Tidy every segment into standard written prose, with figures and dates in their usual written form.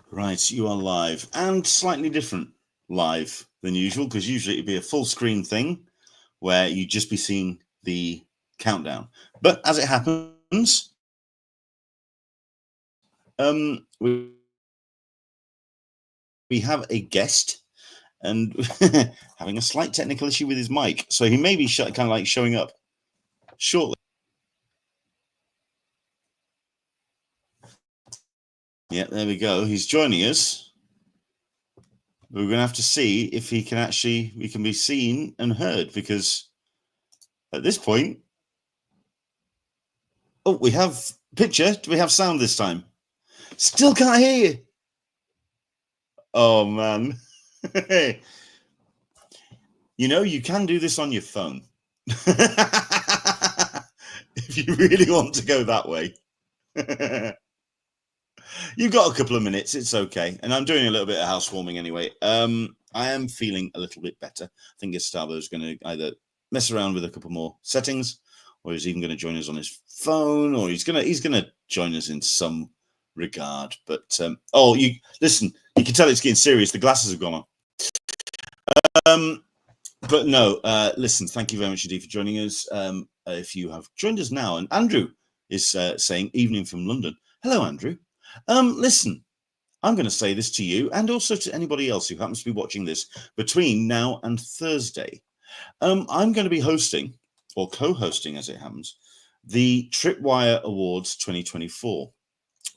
Right, you are live, and slightly different live than usual, because usually it'd be a full screen thing where you'd just be seeing the countdown. But as it happens, we have a guest and having a slight technical issue with his mic, so he may be kind of like showing up shortly. Yeah, there we go. He's joining us. We're going to have to see if he can we can be seen and heard, because at this point, oh, we have picture. Do we have sound this time? Still can't hear you. Oh, man. You know, you can do this on your phone. If you really want to go that way. You've got a couple of minutes. It's okay. And I'm doing a little bit of housewarming anyway. I am feeling a little bit better. I think Gustaffo is going to either mess around with a couple more settings, or he's even going to join us on his phone, or he's going to join us in some regard. But oh, you listen, you can tell it's getting serious. The glasses have gone on. But no, listen, thank you very much indeed for joining us. If you have joined us now, and Andrew is saying evening from London. Hello, Andrew. Listen, I'm going to say this to you, and also to anybody else who happens to be watching this between now and Thursday. I'm going to be hosting, or co-hosting as it happens, the Tripwire Awards 2024.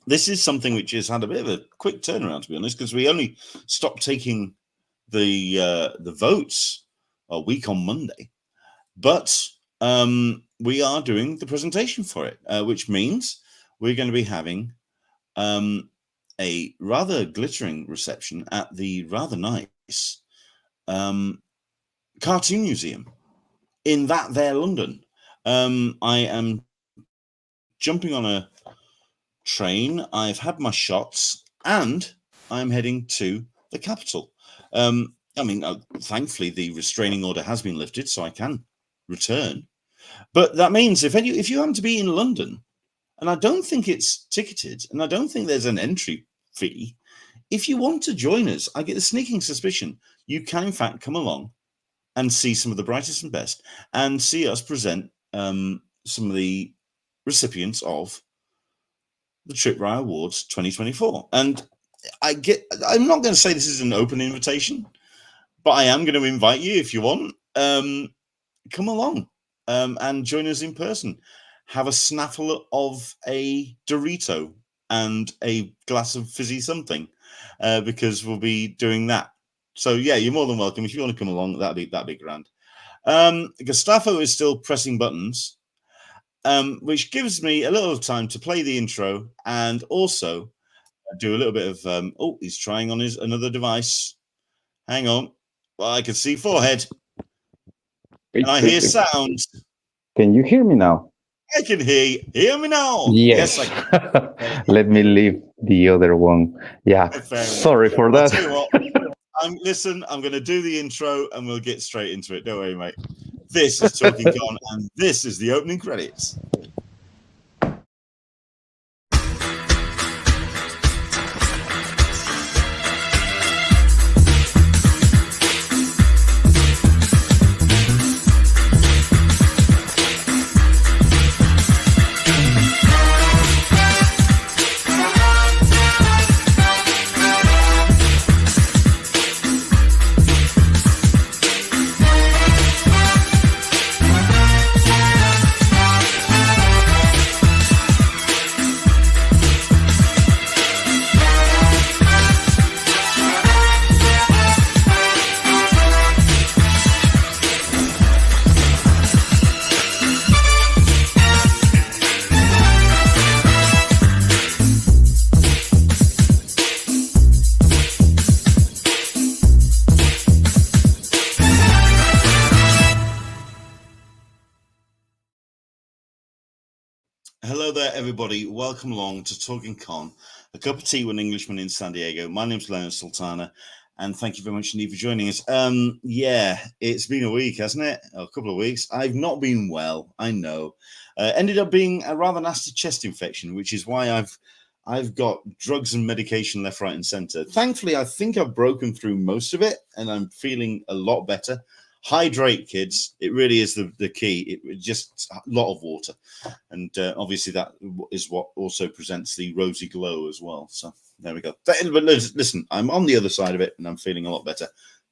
This is something which has had a bit of a quick turnaround, to be honest, because we only stopped taking the votes a week on Monday, but we are doing the presentation for it, which means we're going to be having a rather glittering reception at the rather nice Cartoon Museum in that there London. I am jumping on a train. I've had my shots, and I'm heading to the capital. I mean, thankfully the restraining order has been lifted, so I can return. But that means if you happen to be in London, and I don't think it's ticketed, and I don't think there's an entry fee, if you want to join us, I get the sneaking suspicion you can in fact come along and see some of the brightest and best, and see us present some of the recipients of the Tripwire Awards 2024. And I'm not going to say this is an open invitation, but I am going to invite you, if you want, come along and join us in person. Have a snaffle of a Dorito and a glass of fizzy something, because we'll be doing that. So yeah, you're more than welcome. If you want to come along, that'd be grand. Gustaffo is still pressing buttons, which gives me a little time to play the intro and also do a little bit of oh, he's trying on another device. Hang on. Well, I can see forehead. And I hear sound. Can you hear me now? I can hear me now. Yes, I can. Let me leave the other one. Yeah, sorry for that. I'll tell you what, listen, I'm going to do the intro and we'll get straight into it. Don't worry, mate. This is Talkin Con, and this is the opening credits. Hello there, everybody. Welcome along to Talkin Con, a cup of tea with an Englishman in San Diego. My name's Leonard Sultana, and thank you very much indeed for joining us. Yeah, it's been a week, hasn't it? A couple of weeks. I've not been well, I know. Ended up being a rather nasty chest infection, which is why I've I've got drugs and medication left, right, and center. Thankfully, I think I've broken through most of it, and I'm feeling a lot better. Hydrate, kids. It really is the key. It just a lot of water. And obviously that is what also presents the rosy glow as well. So there we go. But listen, I'm on the other side of it, and I'm feeling a lot better.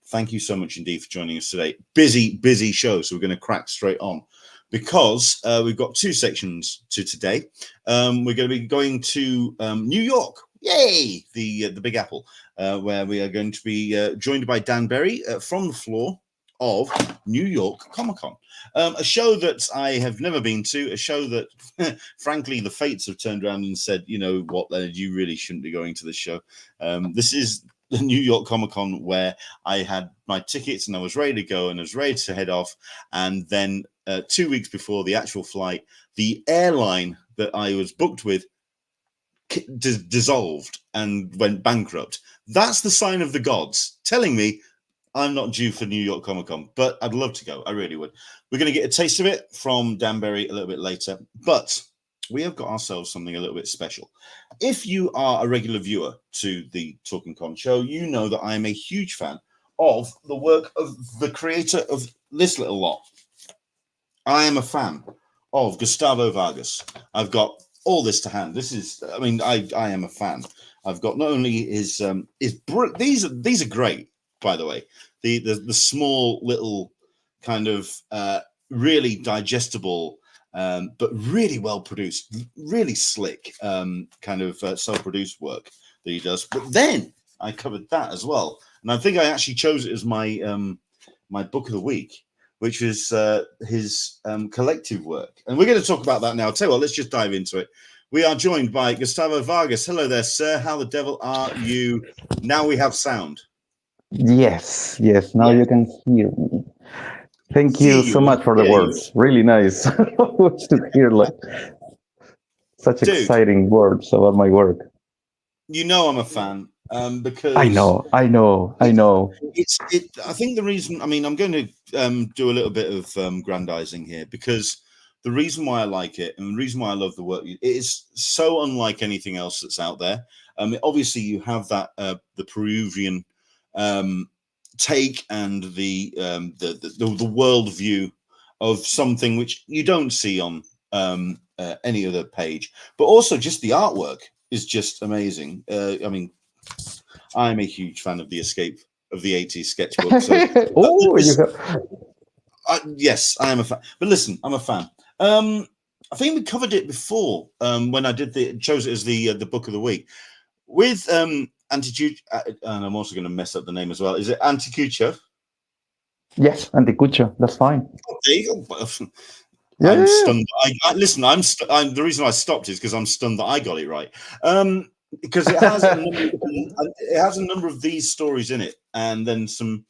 Thank you so much indeed for joining us today. Busy show, so we're going to crack straight on. Because we've got two sections to today. We're going to be going to New York, yay, the Big Apple, where we are going to be joined by Dan Berry from the floor of New York ComicCon, a show that I have never been to, a show that, frankly, the fates have turned around and said, you know what, Leonard, you really shouldn't be going to this show. This is the New York ComicCon where I had my tickets and I was ready to go and I was ready to head off, and then 2 weeks before the actual flight, the airline that I was booked with dissolved and went bankrupt. That's the sign of the gods telling me I'm not due for New York ComicCon, but I'd love to go. I really would. We're going to get a taste of it from Dan Berry a little bit later, but we have got ourselves something a little bit special. If you are a regular viewer to the Talkin Con show, you know that I am a huge fan of the work of the creator of this little lot. I am a fan of Gustaffo Vargas. I've got all this to hand. This is, I mean, I am a fan. I've got not only his these are great, by the way. The small little kind of really digestible, but really well produced, really slick kind of self-produced work that he does. But then I covered that as well, and I think I actually chose it as my my book of the week, which is his collective work. And we're going to talk about that now. I'll tell you what, let's just dive into it. We are joined by Gustaffo Vargas. Hello there, sir. How the devil are you? Now we have sound. Yes. Now you can hear me. Thank you so much for the words. Really nice to hear like such exciting words about my work. You know I'm a fan because I know. I think the reason, I mean, I'm going to do a little bit of grandizing here, because the reason why I like it and the reason why I love the work, it is so unlike anything else that's out there. Obviously, you have that the Peruvian take and the world view of something which you don't see on any other page, but also just the artwork is just amazing. I mean, I'm a huge fan of the Escape of the 80s sketchbook. So, yes, I am a fan. But listen, I'm a fan. I think we covered it before when I chose it as the book of the week with Anticucho, and I'm also going to mess up the name as well. Is it Anticucho? Yes, Anticucho. That's fine. Oh, there you go. I'm stunned. Listen. I'm the reason I stopped is because I'm stunned that I got it right. Because it has a number of these stories in it, and then some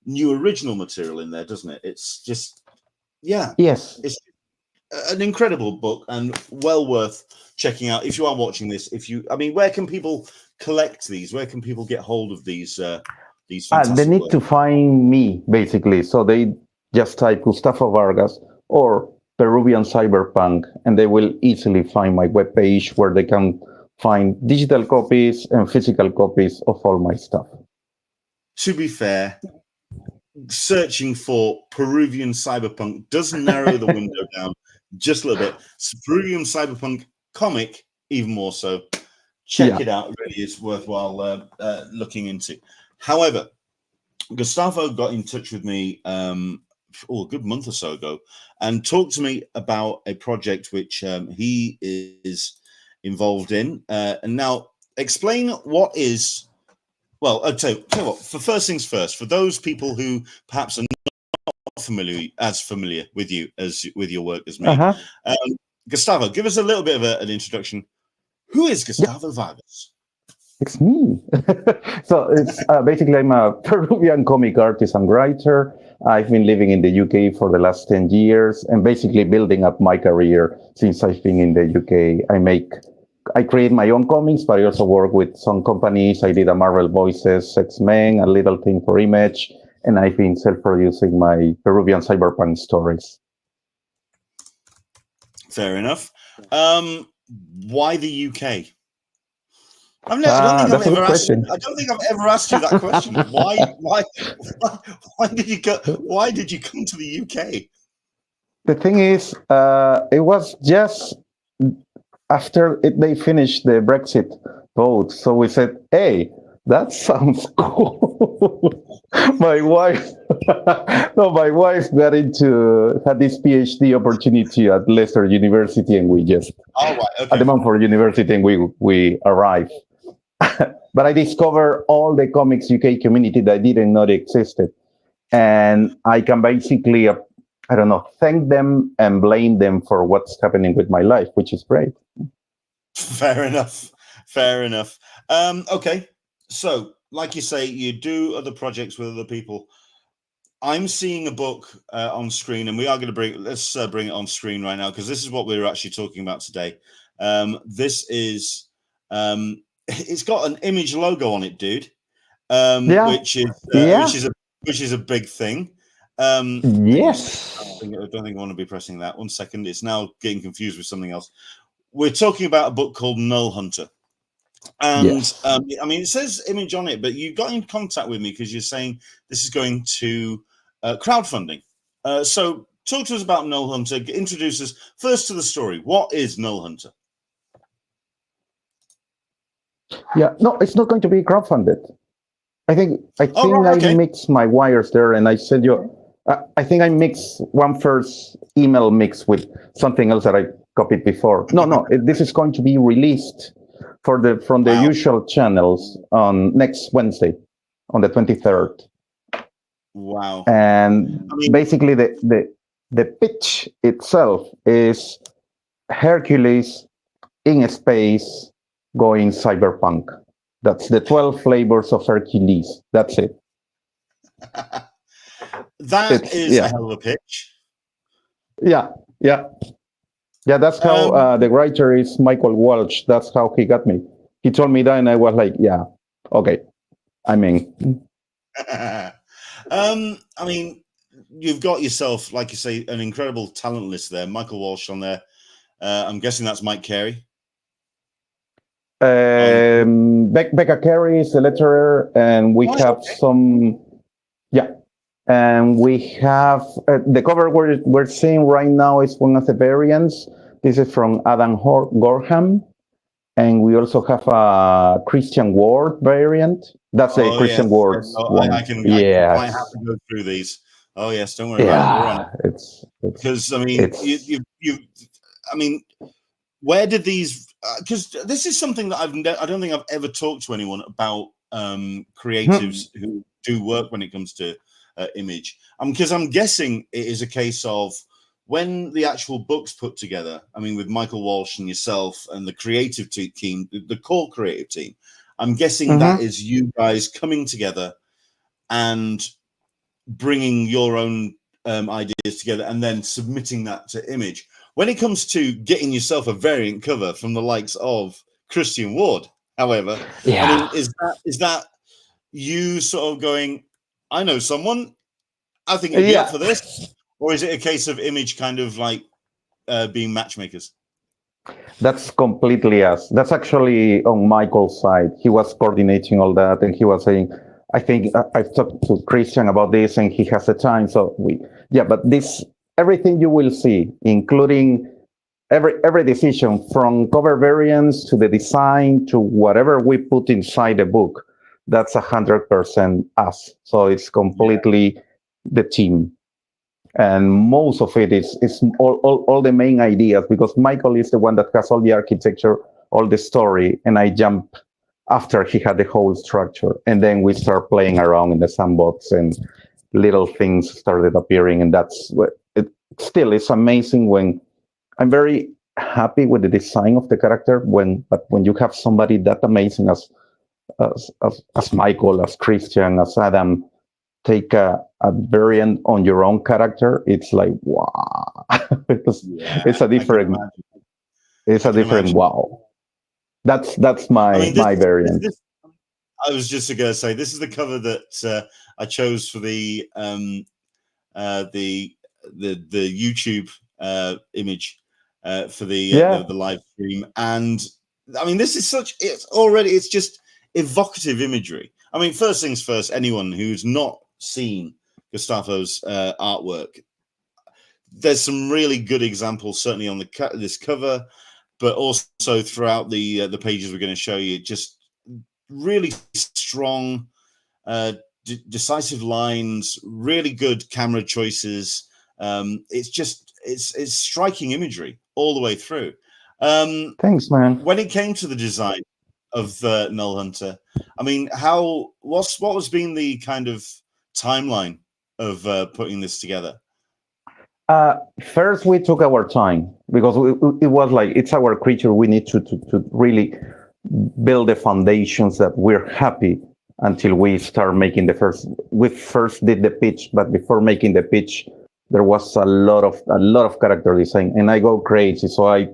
new original material in there, doesn't it? It's just, yeah. Yes. It's an incredible book and well worth checking out if you are watching this. I mean, where can people collect these? Where can people get hold of these fantastic they need to find me, basically. So they just type Gustaffo Vargas or Peruvian Cyberpunk, and they will easily find my webpage where they can find digital copies and physical copies of all my stuff. To be fair, searching for Peruvian Cyberpunk does narrow the window down just a little bit. Peruvian Cyberpunk comic, even more so. Check it out. It really is worthwhile looking into. However, Gustaffo got in touch with me a good month or so ago and talked to me about a project which he is involved in. And now, explain what is. Well, I'll tell you what. For first things first, for those people who perhaps are not familiar with you as with your work as me, Gustaffo, give us a little bit of an introduction. Who is Gustaffo Vargas? It's me. So it's basically I'm a Peruvian comic artist and writer. I've been living in the UK for the last 10 years and basically building up my career since I've been in the UK. I create my own comics, but I also work with some companies. I did a Marvel Voices, X-Men, a little thing for Image, and I've been self-producing my Peruvian cyberpunk stories. Fair enough. Why the UK? I don't think I've That's a ever good asked. question. I don't think I've ever asked you that question. Why did you go? Why did you come to the UK? The thing is, it was just after they finished the Brexit vote. So we said, hey, that sounds cool. My wife, no, my wife had this PhD opportunity at Leicester University, and we just Oh, right, at the okay. Mountford University, and we arrived. But I discovered all the comics UK community that I didn't know existed, and I can basically, I don't know, thank them and blame them for what's happening with my life, which is great. Fair enough. Fair enough. Okay. So, like you say, you do other projects with other people. I'm seeing a book on screen, and we are going to let's bring it on screen right now, because this is what we're actually talking about today. This is, it's got an Image logo on it, dude. Yeah. Which is a big thing. Yes. I don't think I want to be pressing that. 1 second. It's now getting confused with something else. We're talking about a book called Nullhunter. And Yes. I mean, it says Image on it, but you got in contact with me because you're saying this is going to crowdfunding. So talk to us about Nullhunter. Introduce us first to the story. What is Nullhunter? Yeah. No, it's not going to be crowdfunded. I think Right, okay. I mixed my wires there, and I sent you. I think I mixed one first email mix with something else that I copied before. No, this is going to be released from the usual channels on next Wednesday, on the 23rd. Wow. And basically, the pitch itself is Hercules in space going cyberpunk. That's the 12 flavors of Hercules. That's it. That is a hell of a pitch. Yeah. That's how the writer is Michael Walsh. That's how he got me. He told me that, and I was like, yeah, okay, I'm in. I mean, you've got yourself, like you say, an incredible talent list there. Michael Walsh on there. I'm guessing that's Mike Carey. Becca Carey is the letterer, and we have some. Yeah, and we have the cover we're seeing right now is one of the variants. This is from Adam Gorham, and we also have a Christian Ward variant. That's a Christian Ward one. I can quite have to go through these. Oh yes, don't worry about it. We're on it. It's because I mean, I mean, where did these? Because this is something that I don't think I've ever talked to anyone about creatives who do work when it comes to image. Because I'm guessing it is a case of when the actual book's put together. I mean, with Michael Walsh and yourself and the creative team, the core creative team. I'm guessing that is you guys coming together and bringing your own ideas together and then submitting that to Image. When it comes to getting yourself a variant cover from the likes of Christian Ward, however, I mean, is that you sort of going, I know someone, I think you'd be up for this? Or is it a case of Image kind of like being matchmakers? That's completely us. That's actually on Michael's side. He was coordinating all that, and he was saying, I think I've talked to Christian about this, and he has the time. So but this, everything you will see, including every decision from cover variants to the design to whatever we put inside the book, that's 100% us. So it's completely the team. And most of it is all the main ideas, because Michael is the one that has all the architecture, all the story, and I jump after he had the whole structure, and then we start playing around in the sandbox, and little things started appearing, and that's what still it's amazing when I'm very happy with the design of the character but when you have somebody that amazing as Michael, as Christian, as Adam, take a variant on your own character, it's like wow. It's a different wow. That's my variant. I was just going to say, this is the cover that I chose for the YouTube image for the live stream, and I mean, this is it's just evocative imagery. I mean, first things first, anyone who's not seen Gustafo's artwork, there's some really good examples, certainly on this cover, but also throughout the pages we're going to show you. Just really strong, decisive lines, really good camera choices. It's striking imagery all the way through. Thanks, man. When it came to the design of NULLHUNTER, I mean, what was been the kind of timeline of putting this together? First, we took our time because it was like, it's our creature. We need to really build the foundations that we're happy until we start making we first did the pitch, but before making the pitch, there was a lot of character design, and I go crazy. So I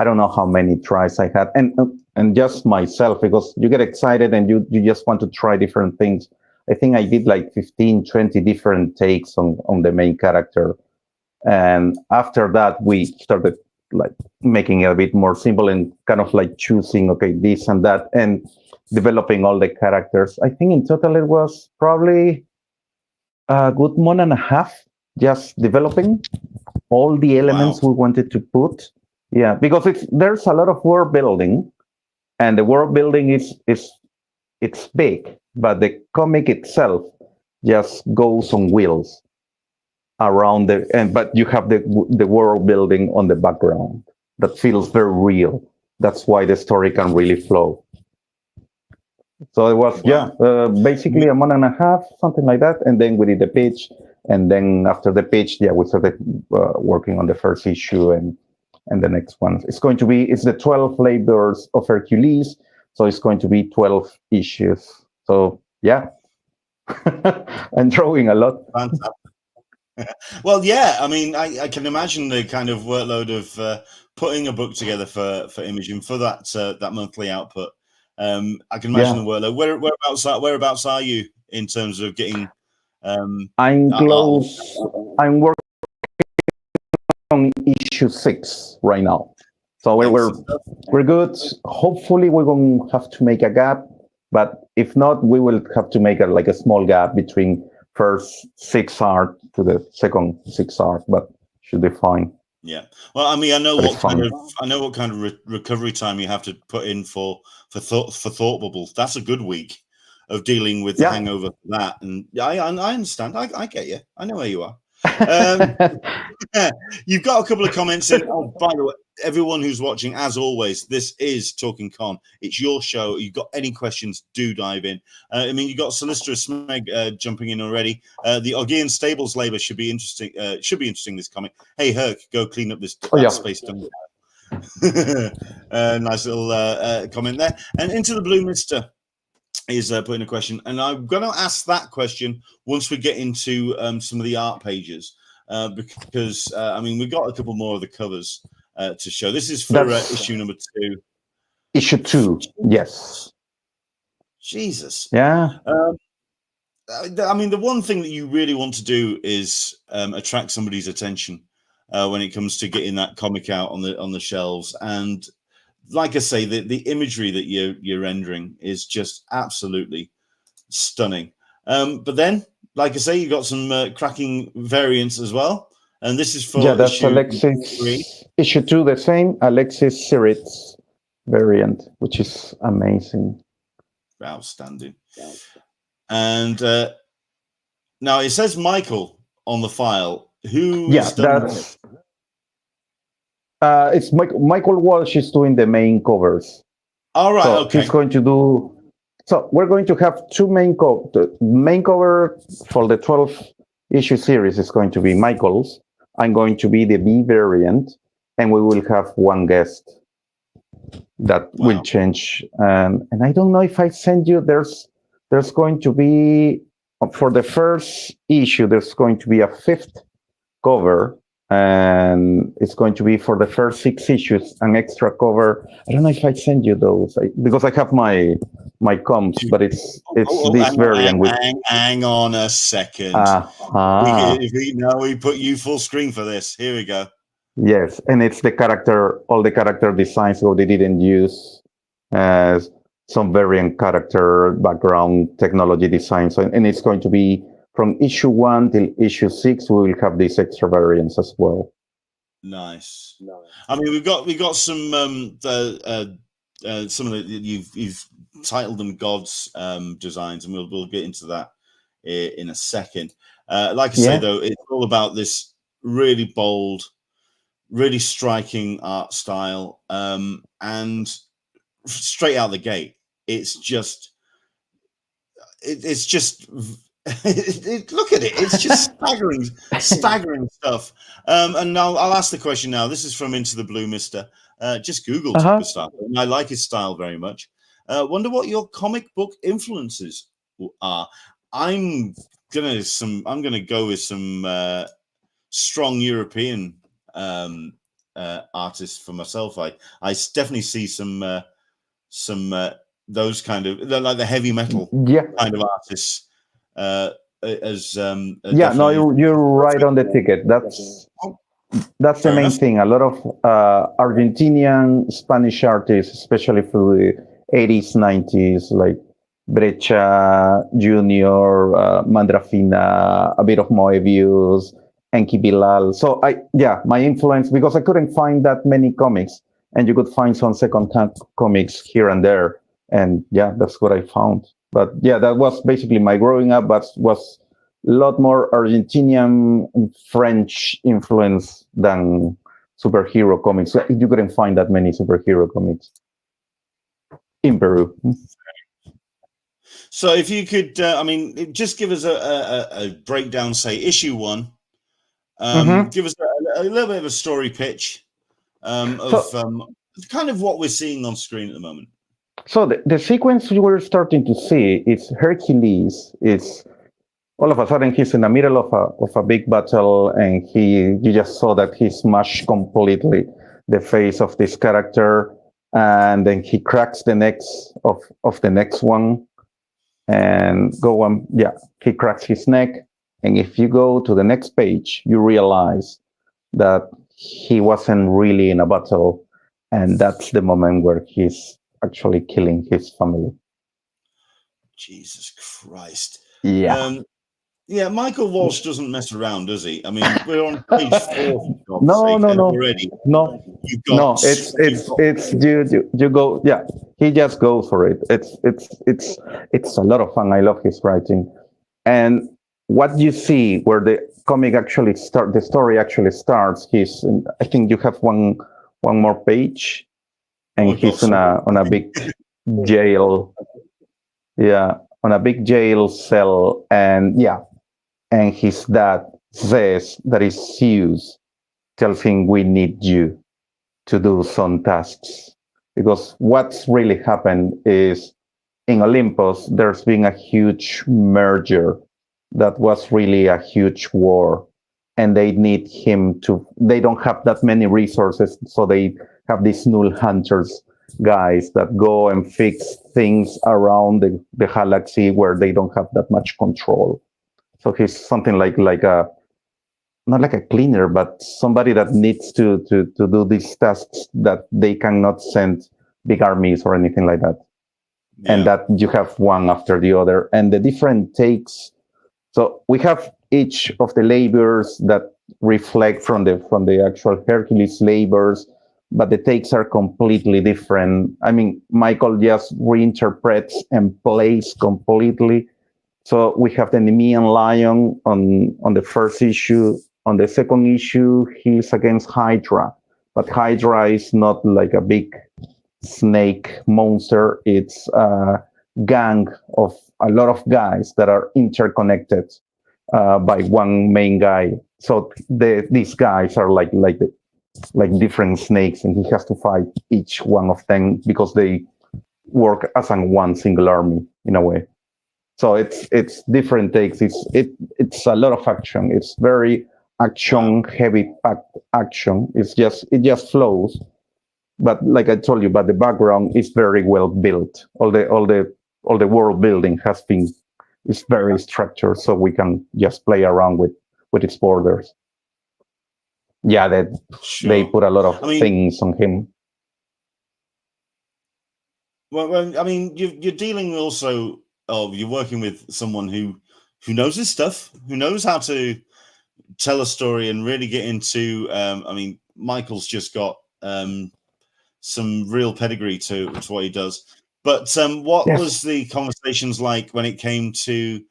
don't know how many tries I had, and just myself, because you get excited and you just want to try different things. I think I did like 15, 20 different takes on the main character. And after that, we started like making it a bit more simple and kind of like choosing, okay, this and that, and developing all the characters. I think in total it was probably a good month and a half just developing all the elements we wanted to put. Yeah, because there's a lot of world building, and the world building it's big, but the comic itself just goes on wheels around but you have the world building on the background that feels very real. That's why the story can really flow. So it was basically a month and a half, something like that, and then we did the pitch, and then after the pitch, we started working on the first issue and the next one. It's the 12 labors of Hercules, so it's going to be 12 issues. So yeah, I'm drawing a lot. Fantastic. Well, yeah, I mean, I can imagine the kind of workload of putting a book together for Imaging for that monthly output. I can imagine the workload. Whereabouts are you in terms of getting? I'm close. I'm working on issue 6 right now, so we're good. Hopefully, we're going to have to make a gap, but if not, we will have to make a small gap between first 6 art to the second 6 art, but should be fine. Yeah. Well, I mean, I know what kind of recovery time you have to put in for Thought Bubble. That's a good week of dealing with the hangover for that. And I understand. I get you. I know where you are. You've got a couple of comments in. Oh, by the way, everyone who's watching, as always, this is Talkin Con. It's your show. You've got any questions, do dive in. I mean, you got Solicitor Smeg jumping in already. The Augean Stables labor should be interesting. This comic. Hey, Herc, go clean up this space. Nice little comment there. And Into the Blue Mister is putting a question, and I'm going to ask that question once we get into some of the art pages, because I mean, we've got a couple more of the covers to show. This is for issue number 2. Issue 2, yes. Jesus. Yeah. I mean, the one thing that you really want to do is attract somebody's attention when it comes to getting that comic out on the shelves. And like I say, the imagery that you're rendering is just absolutely stunning. But then, like I say, you got some cracking variants as well. And this is for that's Alexis 3. Issue 2, the same Alexis Siritz variant, which is amazing. Outstanding. And now it says Michael on the file. Who? Yeah, that's. It's Michael Walsh is doing the main covers. All right. So okay. He's going to do. So we're going to have 2 main covers. The main cover for the 12 issue series is going to be Michael's. I'm going to be the B variant, and we will have 1 guest that will change. And I don't know if I send you. There's going to be for the first issue. There's going to be a 5th cover, and it's going to be for the first 6 issues an extra cover. I don't know if I send you those because I have my comps, but it's this variant. Hang on a second. We put you full screen for this. Here we go. Yes, and it's the character, all the character designs, so they didn't use some variant character background technology design. So, and it's going to be from issue 1 till issue 6. We will have these extra variants as well. Nice. I mean, we got some some of the you've titled them gods designs, and we'll get into that in a second. Like I say though, it's all about this really bold, really striking art style, and straight out the gate, it's just look at it, it's just staggering stuff. And I'll ask the question now. This is from Into the Blue Mister. Just googled Gustaffo, and I like his style very much. Wonder what your comic book influences are. I'm gonna go with some strong European artists for myself. I definitely see some those kind of, like the heavy metal kind of artists no, you're right on the ticket. That's the main thing. A lot of Argentinian, Spanish artists, especially for the 80s, 90s, like Brecha, Junior, Mandrafina, a bit of Moebius, Enki Bilal. So my influence, because I couldn't find that many comics, and you could find some second-hand comics here and there. And that's what I found. But that was basically my growing up, but was a lot more Argentinian and French influence than superhero comics. You couldn't find that many superhero comics in Peru. So if you could, just give us a breakdown, say issue 1. Give us a little bit of a story pitch of kind of what we're seeing on screen at the moment. So the sequence we're starting to see is Hercules. It's all of a sudden he's in the middle of a big battle, and you just saw that he smashed completely the face of this character, and then he cracks the necks of the next one, and he cracks his neck. And if you go to the next page, you realize that he wasn't really in a battle, and that's the moment where he's actually killing his family. Jesus Christ. Michael Walsh doesn't mess around, does he? I mean, we're on page 4. No. Already. No. It's you go. Yeah, he just goes for it. It's a lot of fun. I love his writing, and what you see where the comic actually the story actually starts. I think you have one more page. And he's on a big jail, on a big jail cell, and his dad says that Zeus tells him, we need you to do some tasks, because what's really happened is in Olympus there's been a huge merger that was really a huge war, and they need him they don't have that many resources, so they have these NULLHUNTERs guys that go and fix things around the galaxy where they don't have that much control. So he's something like a, not like a cleaner, but somebody that needs to do these tasks that they cannot send big armies or anything like that. And that you have one after the other, and the different takes. So we have each of the labors that reflect from the actual Hercules labors, but the takes are completely different. I mean, Michael just reinterprets and plays completely. So we have the Nemean lion on the first issue. On the second issue, he's against Hydra, but Hydra is not like a big snake monster. It's a gang of a lot of guys that are interconnected by one main guy. So these guys are like different snakes, and he has to fight each one of them because they work as one single army in a way. So it's different takes. It's a lot of action. It's very action heavy packed action. It just flows. But like I told you, but the background is very well built. All the world building is very structured, so we can just play around with its borders. yeah, that Sure. they put a lot of I mean, things on him. Well, I mean, you're dealing also, you're working with someone who knows his stuff, who knows how to tell a story and really get into. I mean, Michael's just got some real pedigree to what he does. But what Yes. was the conversations like when it came to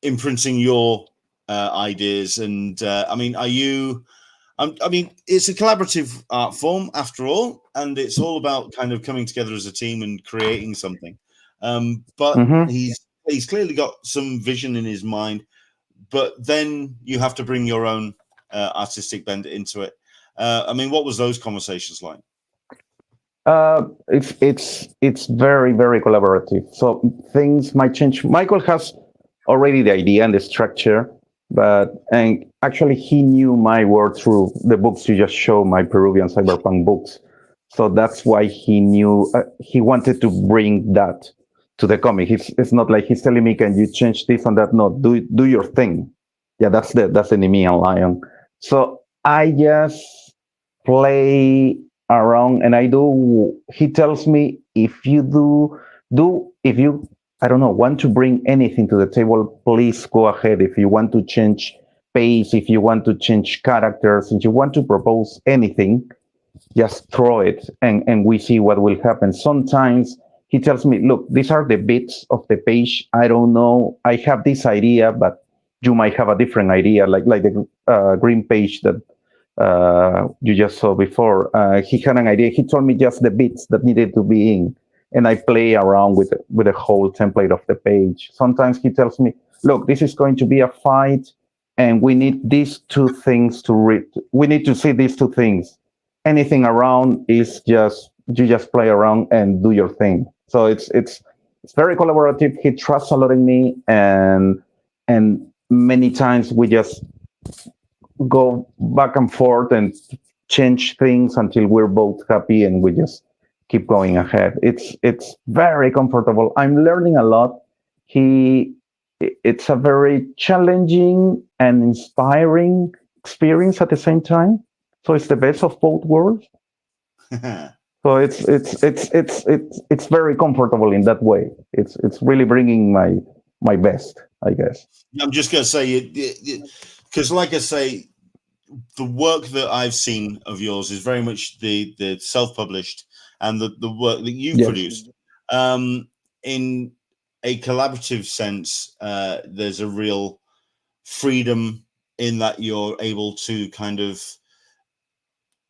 imprinting your ideas? And I mean, are you? I mean, it's a collaborative art form after all, and it's all about kind of coming together as a team and creating something. But he's clearly got some vision in his mind. But then you have to bring your own artistic bend into it. I mean, what was those conversations like? It's very, very collaborative. So things might change. Michael has already the idea and the structure, and actually he knew my work through the books you just showed, my Peruvian cyberpunk books. So that's why he knew he wanted to bring that to the comic. It's not like he's telling me, "Can you change this and that?" No, do your thing. Yeah, that's the Nemean Lion. So I just play around and I do. He tells me if you if you, I don't know, want to bring anything to the table, please go ahead. If you want to change pace, if you want to change characters, if you want to propose anything, just throw it and we see what will happen. Sometimes he tells me, look, these are the bits of the page. I don't know. I have this idea, but you might have a different idea, like the green page that you just saw before. He had an idea. He told me just the bits that needed to be in, and I play around with the whole template of the page. Sometimes he tells me, look, this is going to be a fight, and we need these two things to read. We need to see these two things. Anything around is just, you just play around and do your thing. So it's very collaborative. He trusts a lot in me, and many times we just go back and forth and change things until we're both happy and we just keep going ahead. It's very comfortable. I'm learning a lot. It's a very challenging and inspiring experience at the same time. So it's the best of both worlds. So it's very comfortable in that way. It's really bringing my best, I guess. I'm just going to say, because like I say, the work that I've seen of yours is very much the self-published and the work that you've produced. In a collaborative sense, there's a real freedom in that you're able to kind of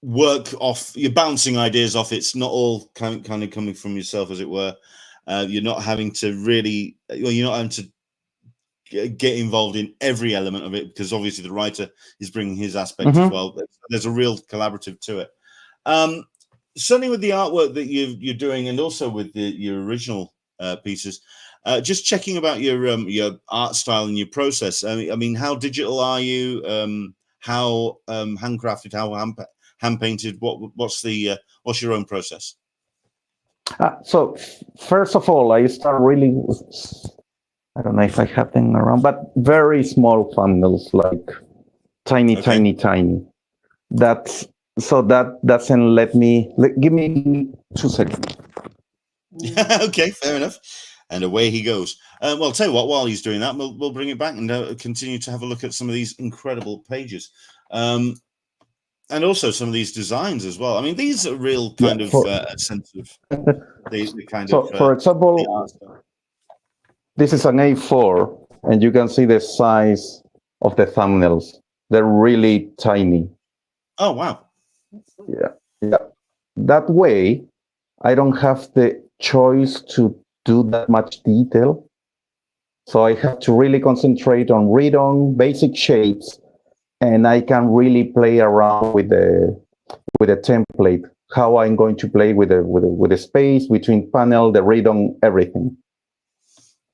work off, you're bouncing ideas off. It's not all kind of coming from yourself, as it were. You're not having to really, you're not having to get involved in every element of it, because obviously the writer is bringing his aspect as well. There's a real collaborative to it. Certainly with the artwork that you're doing, and also with your original pieces, just checking about your art style and your process. I mean, how digital are you? How handcrafted? How hand painted? What's your own process? So first of all, I start really with, I don't know if I have them around, but very small thumbnails, like tiny. That's so that doesn't let me. Give me 2 seconds. Okay, fair enough. And away he goes. Well, I'll tell you what, while he's doing that, we'll bring it back and continue to have a look at some of these incredible pages. And also some of these designs as well. I mean, these are real kind of sense of the kind of. So, for example, this is an A4, and you can see the size of the thumbnails. They're really tiny. Oh, wow. Yeah. That way, I don't have the choice to do that much detail. So I have to really concentrate on basic shapes, and I can really play around with the template, how I'm going to play with the space between panel, the read-on, everything.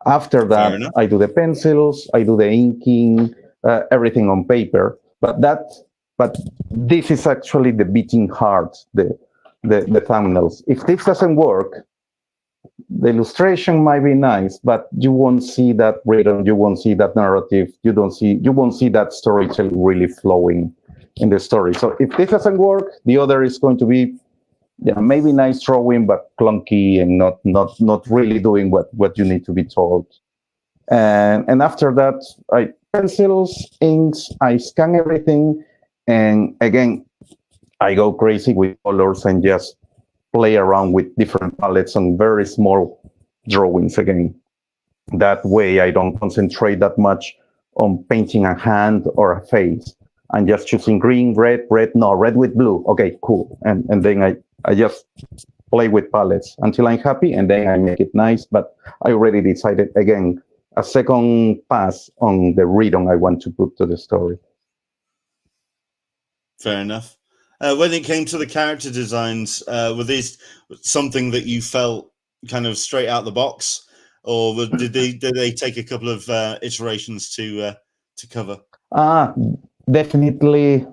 After that, I do the pencils, I do the inking, everything on paper. But this is actually the beating heart, the thumbnails. If this doesn't work, the illustration might be nice, but you won't see that rhythm, you won't see that narrative, you won't see that storytelling really flowing. in the story. So if this doesn't work, the other is going to be maybe nice drawing, but clunky and not really doing what you need to be told. And after that, I pencils, inks, I scan everything, and again, I go crazy with colors and just play around with different palettes on very small drawings again. That way, I don't concentrate that much on painting a hand or a face. I'm just choosing green, red with blue. Okay, cool. And then I just play with palettes until I'm happy, and then I make it nice. But I already decided, again, a second pass on the rhythm I want to put to the story. Fair enough. When it came to the character designs, were these something that you felt kind of straight out the box, or did they take a couple of iterations to cover? Definitely.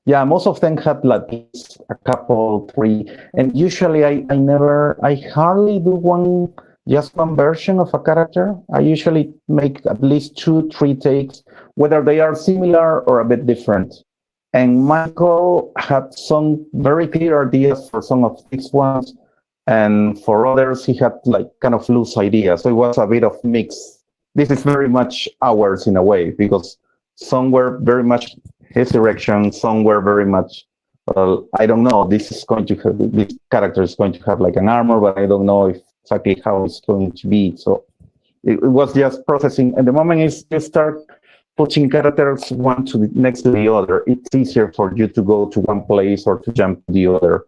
Yeah, most of them had like a couple, 3, and usually I hardly do just one version of a character. I usually make at least 2, 3 takes, whether they are similar or a bit different. And Michael had some very clear ideas for some of these ones, and for others he had like kind of loose ideas. So it was a bit of mix. This is very much ours in a way, because some were very much his direction, some were very much, I don't know, this character is going to have like an armor, but I don't know exactly how it's going to be. So it was just processing. And the moment you start putting characters one next to the other, it's easier for you to go to one place or to jump to the other.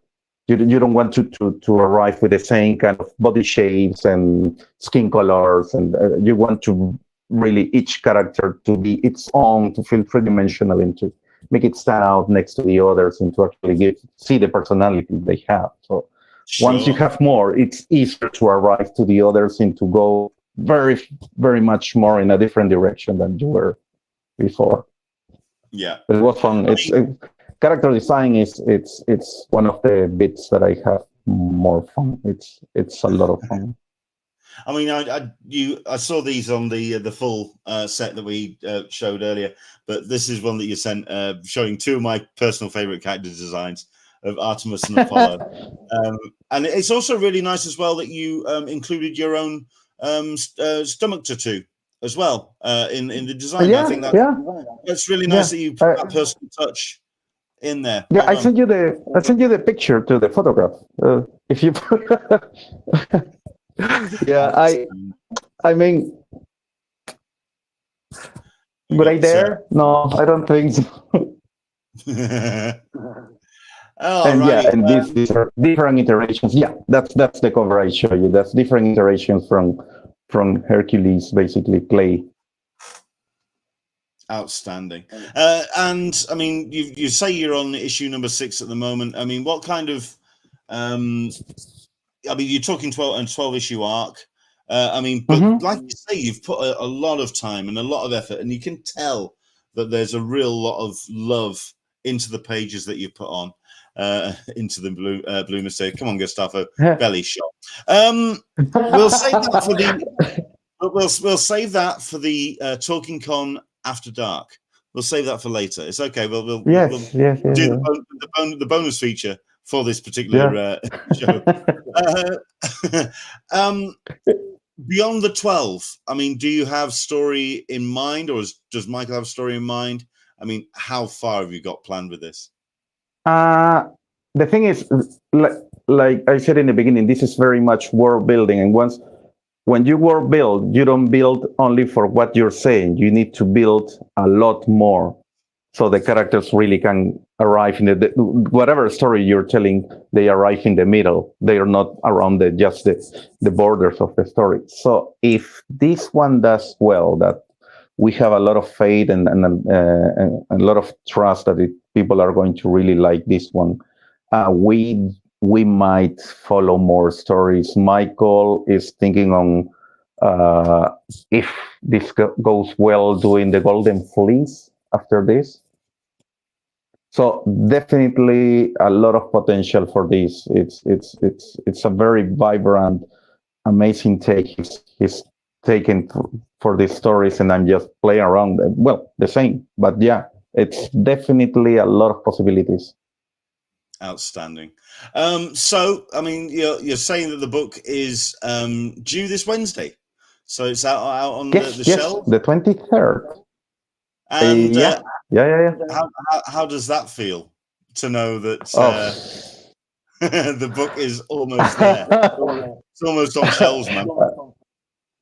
You don't want to arrive with the same kind of body shapes and skin colors, and you want to really each character to be its own, to feel three-dimensional, and to make it stand out next to the others, and to actually see the personality they have. So once you have more, it's easier to arrive to the others and to go very, very much more in a different direction than you were before. Yeah, but it was fun. Character design is it's one of the bits that I have more fun. It's a lot of fun. I mean, I saw these on the full set that we showed earlier, but this is one that you sent showing 2 of my personal favorite character designs of Artemis and Apollo. And it's also really nice as well that you included your own stomach tattoo as well in the design. Yeah, I think that's really nice that you put that personal touch in there. Yeah, I sent you the picture to the photograph. If you yeah, I mean, would I dare? No, I don't think so. And right. And these are different iterations. Yeah, that's the cover I show you. That's different iterations from Hercules, basically clay. Outstanding. And I mean, you say you're on issue number 6 at the moment. I mean, what kind of I mean, you're talking 12 issue arc. I mean, but like you say, you've put a lot of time and a lot of effort, and you can tell that there's a real lot of love into the pages that you put on, into the blue mistake. Come on, Gustaffo, belly shot. We'll save that for the we'll save that for the Talkin Con After Dark. We'll save that for later. It's okay. We'll do the bonus feature for this particular show. Beyond the 12, I mean, do you have story in mind, or does Michael have a story in mind? I mean, how far have you got planned with this? The thing is, like I said in the beginning, this is very much world building, and when you world build, you don't build only for what you're saying. You need to build a lot more, so the characters really can arrive in whatever story you're telling. They arrive in the middle. They are not around just the borders of the story. So if this one does well, that we have a lot of faith and a lot of trust that people are going to really like this one, we might follow more stories. Michael is thinking on if this goes well, doing the Golden Fleece after this. So definitely a lot of potential for this. It's a very vibrant, amazing take he's taken for these stories, and I'm just playing around. Well, the same, but yeah, it's definitely a lot of possibilities. Outstanding. So, I mean, you're saying that the book is due this Wednesday, so it's out on Yes, the yes, shelf. the 23rd. And Yeah, yeah. how does that feel to know that Oh. the book is almost there? It's almost on shelves, man.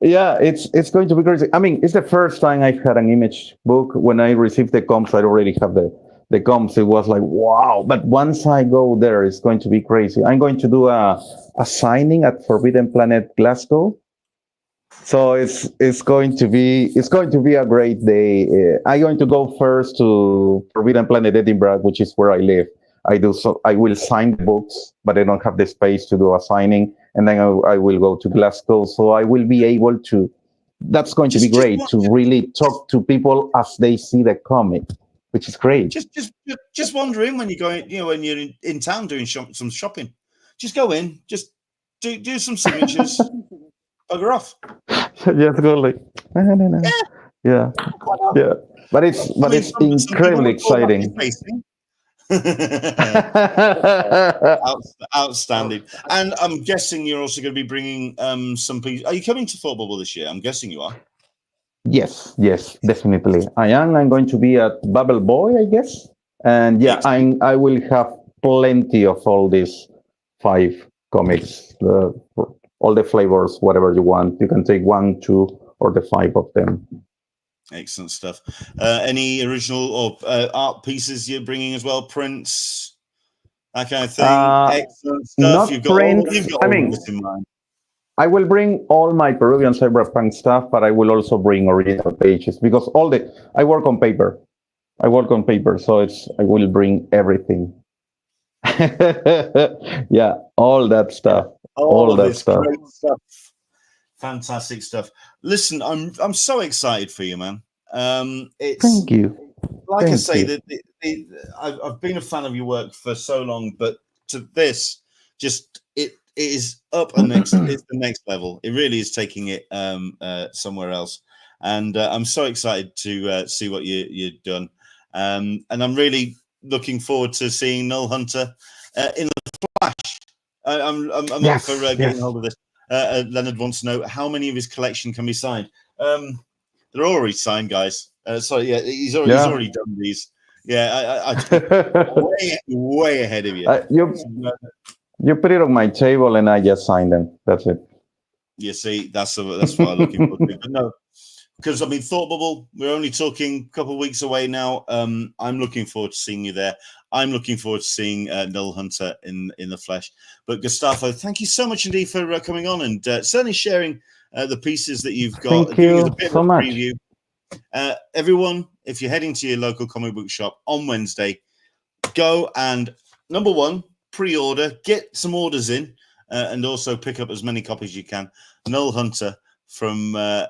Yeah, it's going to be crazy. I mean, it's the first time I've had an image book. When I received the comps, I already have the comps. It was like, wow. But once I go there, it's going to be crazy. I'm going to do a signing at Forbidden Planet Glasgow. So it's going to be a great day. I'm going to go first to Forbidden Planet Edinburgh, which is where I live. I will sign the books, but I don't have the space to do a signing, and then I will go to Glasgow. So I will be able to. That's going to be great to really talk to people as they see the comic, which is great. Just wondering when you're going, when you're in town doing some shopping, just go in, just do some signatures, bugger off. Just go like, no. Yeah. But it's incredibly exciting. Outstanding. And I'm guessing you're also going to be bringing some people. Are you coming to Thought Bubble this year? I'm guessing you are. Yes, definitely. I am. I'm going to be at Bubble Boy, I guess. And yeah, I will have plenty of all these 5 comics, all the flavors, whatever you want. You can take 1, 2, or the 5 of them. Excellent stuff. Any original or art pieces you're bringing as well? Prints, that kind of thing. Excellent stuff. You've got all this in mind. I will bring all my Peruvian cyberpunk stuff, but I will also bring original pages because I work on paper. So I will bring everything. Yeah, all that stuff. All that stuff. Great stuff. Fantastic stuff. Listen, I'm so excited for you, man. Thank you. Like I say, that I've been a fan of your work for so long, but to this, just it is up and it's the next level. It really is taking it somewhere else, and I'm so excited to see what you've done. And I'm really looking forward to seeing Nullhunter in the flash. I'm up for getting hold of this. Leonard wants to know how many of his collection can be signed. They're already signed, guys. So yeah, he's already done these. Yeah, I way ahead of you. You put it on my table and I just signed them. That's it. You see, that's what I'm looking for. But no, because I mean, Thought Bubble, we're only talking a couple of weeks away now. I'm looking forward to seeing you there. I'm looking forward to seeing Nullhunter in the flesh. But Gustaffo, thank you so much indeed for coming on and certainly sharing the pieces that you've got. Thank you so much. Preview. Everyone, if you're heading to your local comic book shop on Wednesday, go and number 1, pre-order, get some orders in, and also pick up as many copies as you can. Nullhunter from a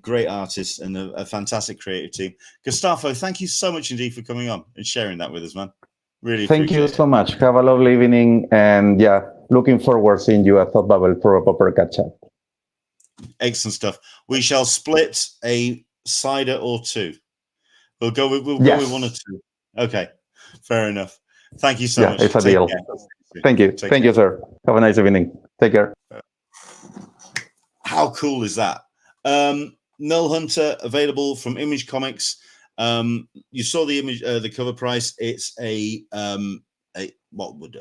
great artist and a fantastic creative team. Gustaffo, thank you so much indeed for coming on and sharing that with us, man. Really thank you so much. Have a lovely evening, and yeah, looking forward to seeing you at Thought Bubble for a proper catch-up. Excellent stuff. We shall split a cider or 2. We'll go with 1 or 2. Okay, fair enough. Thank you so much. It's a deal. Thank you. Thank you, sir. Have a nice evening. Take care. How cool is that? Nullhunter available from Image Comics. You saw the image, the cover price. It's a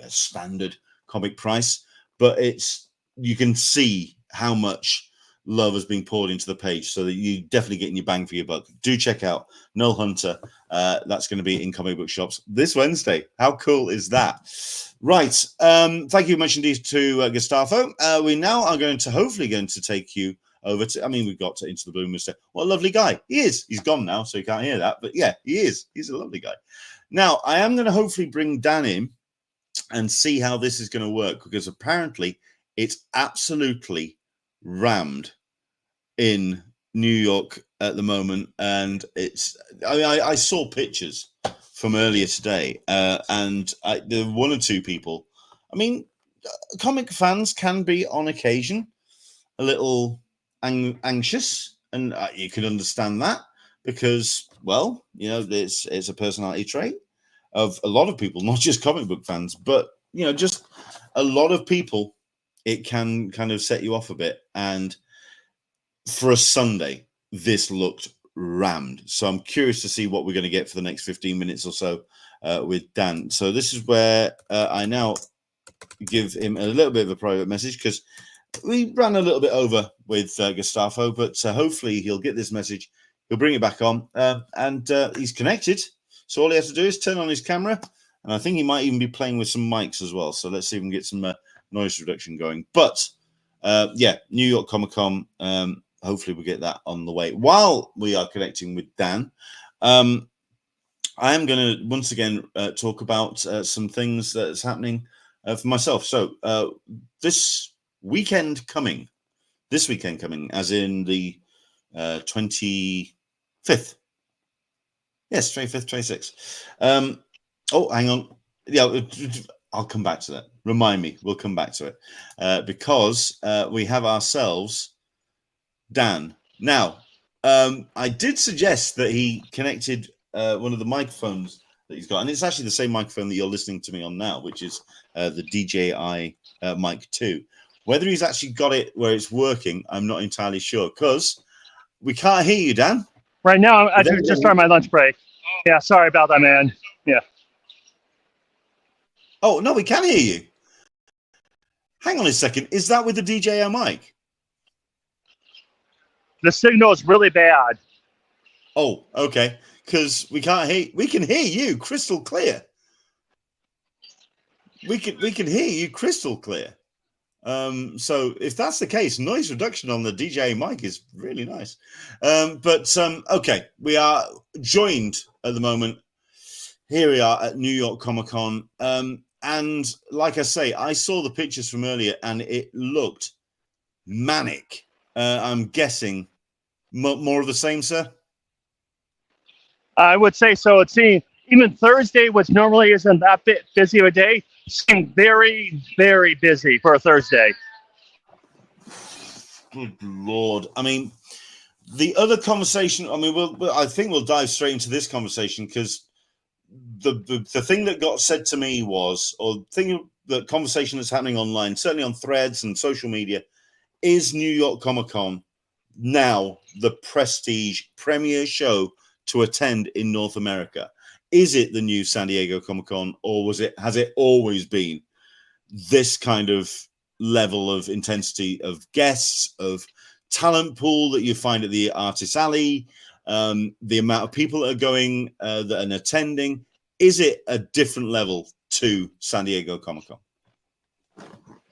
standard comic price, but you can see how much love has been poured into the page, so that you definitely getting your bang for your buck. Do check out Nullhunter. That's going to be in comic book shops this Wednesday. How cool is that? Right. Thank you much indeed to Gustaffo. We now are hopefully going to take you over to, we've got to Into the Blue Mister. What a lovely guy. He is. He's gone now, so you can't hear that. But yeah, he is. He's a lovely guy. Now, I am going to hopefully bring Dan in and see how this is going to work, because apparently it's absolutely rammed in New York at the moment. And I saw pictures from earlier today, and there were 1 or 2 people. Comic fans can be on occasion a little anxious, and you can understand that, because well, you know, it's a personality trait of a lot of people, not just comic book fans, but, you know, just a lot of people. It can kind of set you off a bit. And for a Sunday, this looked rammed. So I'm curious to see what we're going to get for the next 15 minutes or so with Dan. So this is where I now give him a little bit of a private message, because we ran a little bit over with Gustaffo, but hopefully he'll get this message. He'll bring it back on, and he's connected. So all he has to do is turn on his camera, and I think he might even be playing with some mics as well. So let's see if we can get some noise reduction going. But yeah, New York ComicCon. Hopefully we'll get that on the way. While we are connecting with Dan, I am going to once again talk about some things that's happening for myself. So this weekend coming, as in the 25th. Yes, 25th, 26th. Oh, hang on. Yeah, I'll come back to that. Remind me. We'll come back to it because we have ourselves Dan. Now, I did suggest that he connected one of the microphones that he's got, and it's actually the same microphone that you're listening to me on now, which is the DJI Mic 2. Whether he's actually got it where it's working, I'm not entirely sure, because we can't hear you, Dan. Right now, I just started my lunch break. Yeah, sorry about that, man. Yeah. Oh, no, we can hear you. Hang on a second. Is that with the DJI mic? The signal is really bad. Oh, okay. Because we can't hear. We can hear you crystal clear. We can hear you crystal clear. So if that's the case, noise reduction on the DJI mic is really nice. Okay, we are joined at the moment. Here we are at New York ComicCon. And like I say, I saw the pictures from earlier and it looked manic. I'm guessing more of the same, sir? I would say so. It seemed even Thursday, which normally isn't that busy of a day, seemed very, very busy for a Thursday. Good Lord. I mean, the other conversation, I mean, I think we'll dive straight into this conversation, because the thing that got said to me was, or the conversation that's happening online, certainly on threads and social media, is New York ComicCon now the prestige premier show to attend in North America? Is it the new San Diego Comic-Con, or has it always been this kind of level of intensity of guests, of talent pool that you find at the Artist Alley, the amount of people that are going that are attending? Is it a different level to San Diego Comic-Con?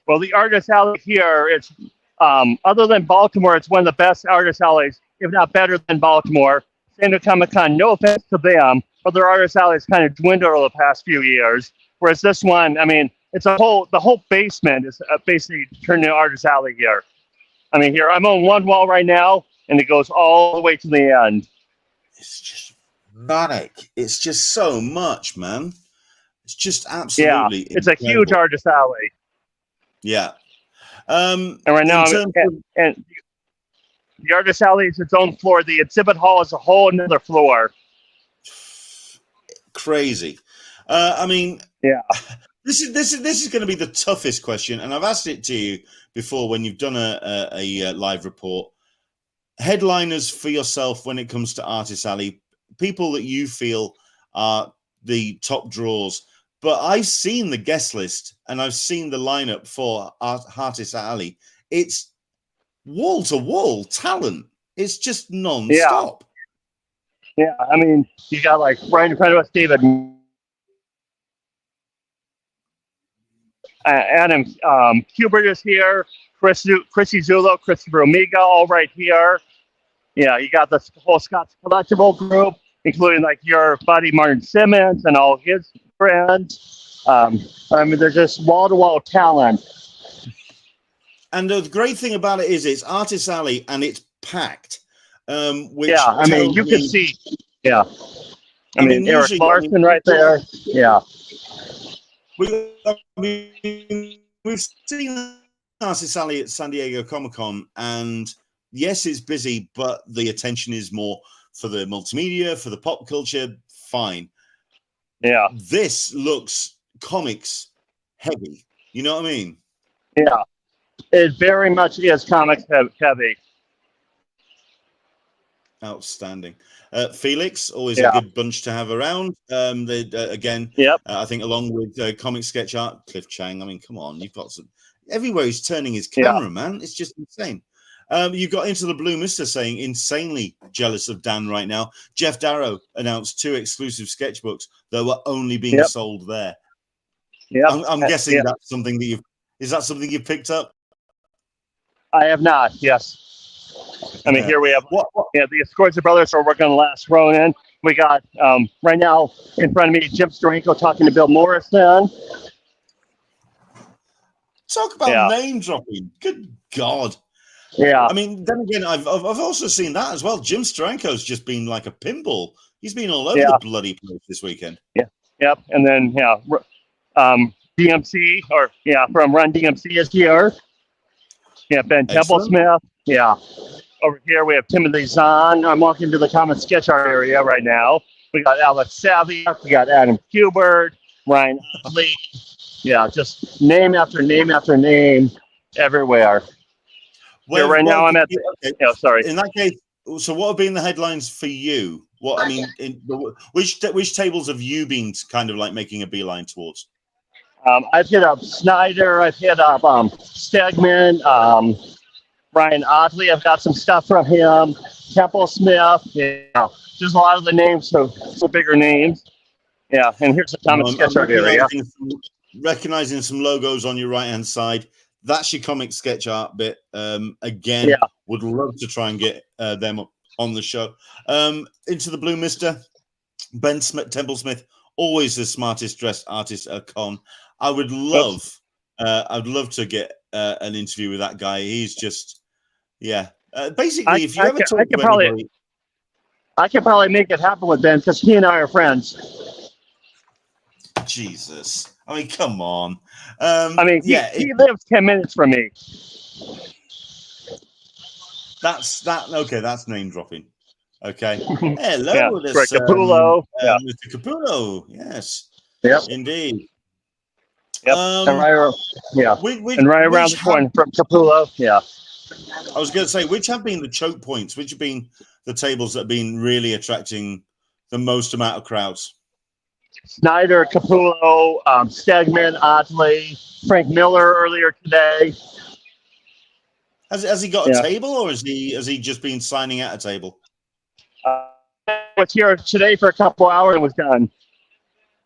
Well, the Artist Alley here, it's other than Baltimore, it's one of the best Artist Alleys, if not better than Baltimore. San Diego Comic-Con, no offense to them, but their Artist Alleys kind of dwindled over the past few years. Whereas this one, I mean, it's the whole basement is basically turned into Artist Alley here. I mean, here, I'm on one wall right now, and it goes all the way to the end. It's just manic. It's just so much, man. It's just absolutely it's incredible. A huge Artist Alley. Yeah. And right now, and the Artist Alley is its own floor. The exhibit hall is a whole another floor. Crazy. I mean, yeah. This is going to be the toughest question, and I've asked it to you before when you've done a live report. Headliners for yourself when it comes to Artist Alley, people that you feel are the top draws. But I've seen the guest list and I've seen the lineup for Artist Alley. It's wall to wall talent. It's just non-stop. Yeah, I mean, you got like right in front of us, David. Adam Kubert is here. Chrissy Zullo, Christopher Omega, all right here. Yeah, you got the whole Scott's Collectible group, including like your buddy Martin Simmons and all his friends. I mean, they're just wall-to-wall talent. And the great thing about it is it's Artist Alley and it's packed. Which I mean, you can see. Yeah. I mean, Eric Larson right there. Yeah. We've seen Artist Alley at San Diego Comic-Con, and yes, it's busy, but the attention is more for the multimedia, for the pop culture, fine. Yeah. This looks comics heavy. You know what I mean? Yeah. It very much is comics heavy. Outstanding. Felix, always Yeah. a good bunch to have around. Again, Yep. I think along with comic sketch art, Cliff Chang. I mean, come on, you've got some everywhere he's turning his camera, man. It's just insane. You got Into the Blue Mister saying insanely jealous of Dan right now. Jeff Darrow announced 2 exclusive sketchbooks that were only being sold there. Yeah. I'm guessing that's something that is that something you've picked up? I have not. Yes. I mean, here we have the Escorza brothers are working on the last Ronin. We got right now in front of me Jim Steranko talking to Bill Morrison. Talk about name dropping. Good God. Yeah. I mean, then again, I've also seen that as well. Jim Steranko's just been like a pinball. He's been all over the bloody place this weekend. Yeah. Yep. And then DMC from Run DMC is here. Yeah, Ben Templesmith. Yeah. Over here we have Timothy Zahn. I'm walking to the comic sketch art area right now. We got Alex Savia. We got Adam Kubert, Ryan Lee. Yeah, just name after name after name everywhere. Well, right now I'm at. Sorry. In that case, so what have been the headlines for you? What I mean, which tables have you been kind of like making a beeline towards? I've hit up Snyder. I've hit up Stegman. Ryan Otley, I've got some stuff from him. Temple Smith, just a lot of the names, so bigger names. Yeah, and here's the comic sketch art area. Recognizing some logos on your right-hand side. That's your comic sketch art bit. Again, would love to try and get them up on the show. Into the Blue Mister, Ben Templesmith, always the smartest dressed artist at a con. I would love to get an interview with that guy. He's just. Yeah, basically, if you ever talk to anybody, I could probably make it happen with Ben because he and I are friends. Jesus, I mean, come on. He lives 10 minutes from me. That's okay. That's name dropping. Okay. Hello, Greg Capullo. Mr. Capullo. Yes. Yep. Indeed. Yep. And right around the corner from Capullo. Yeah. I was going to say, which have been the choke points? Which have been the tables that have been really attracting the most amount of crowds? Snyder, Capullo, Stegman, Otley, Frank Miller earlier today. Has he got a table, or has he just been signing at a table? Was here today for a couple hours and was done.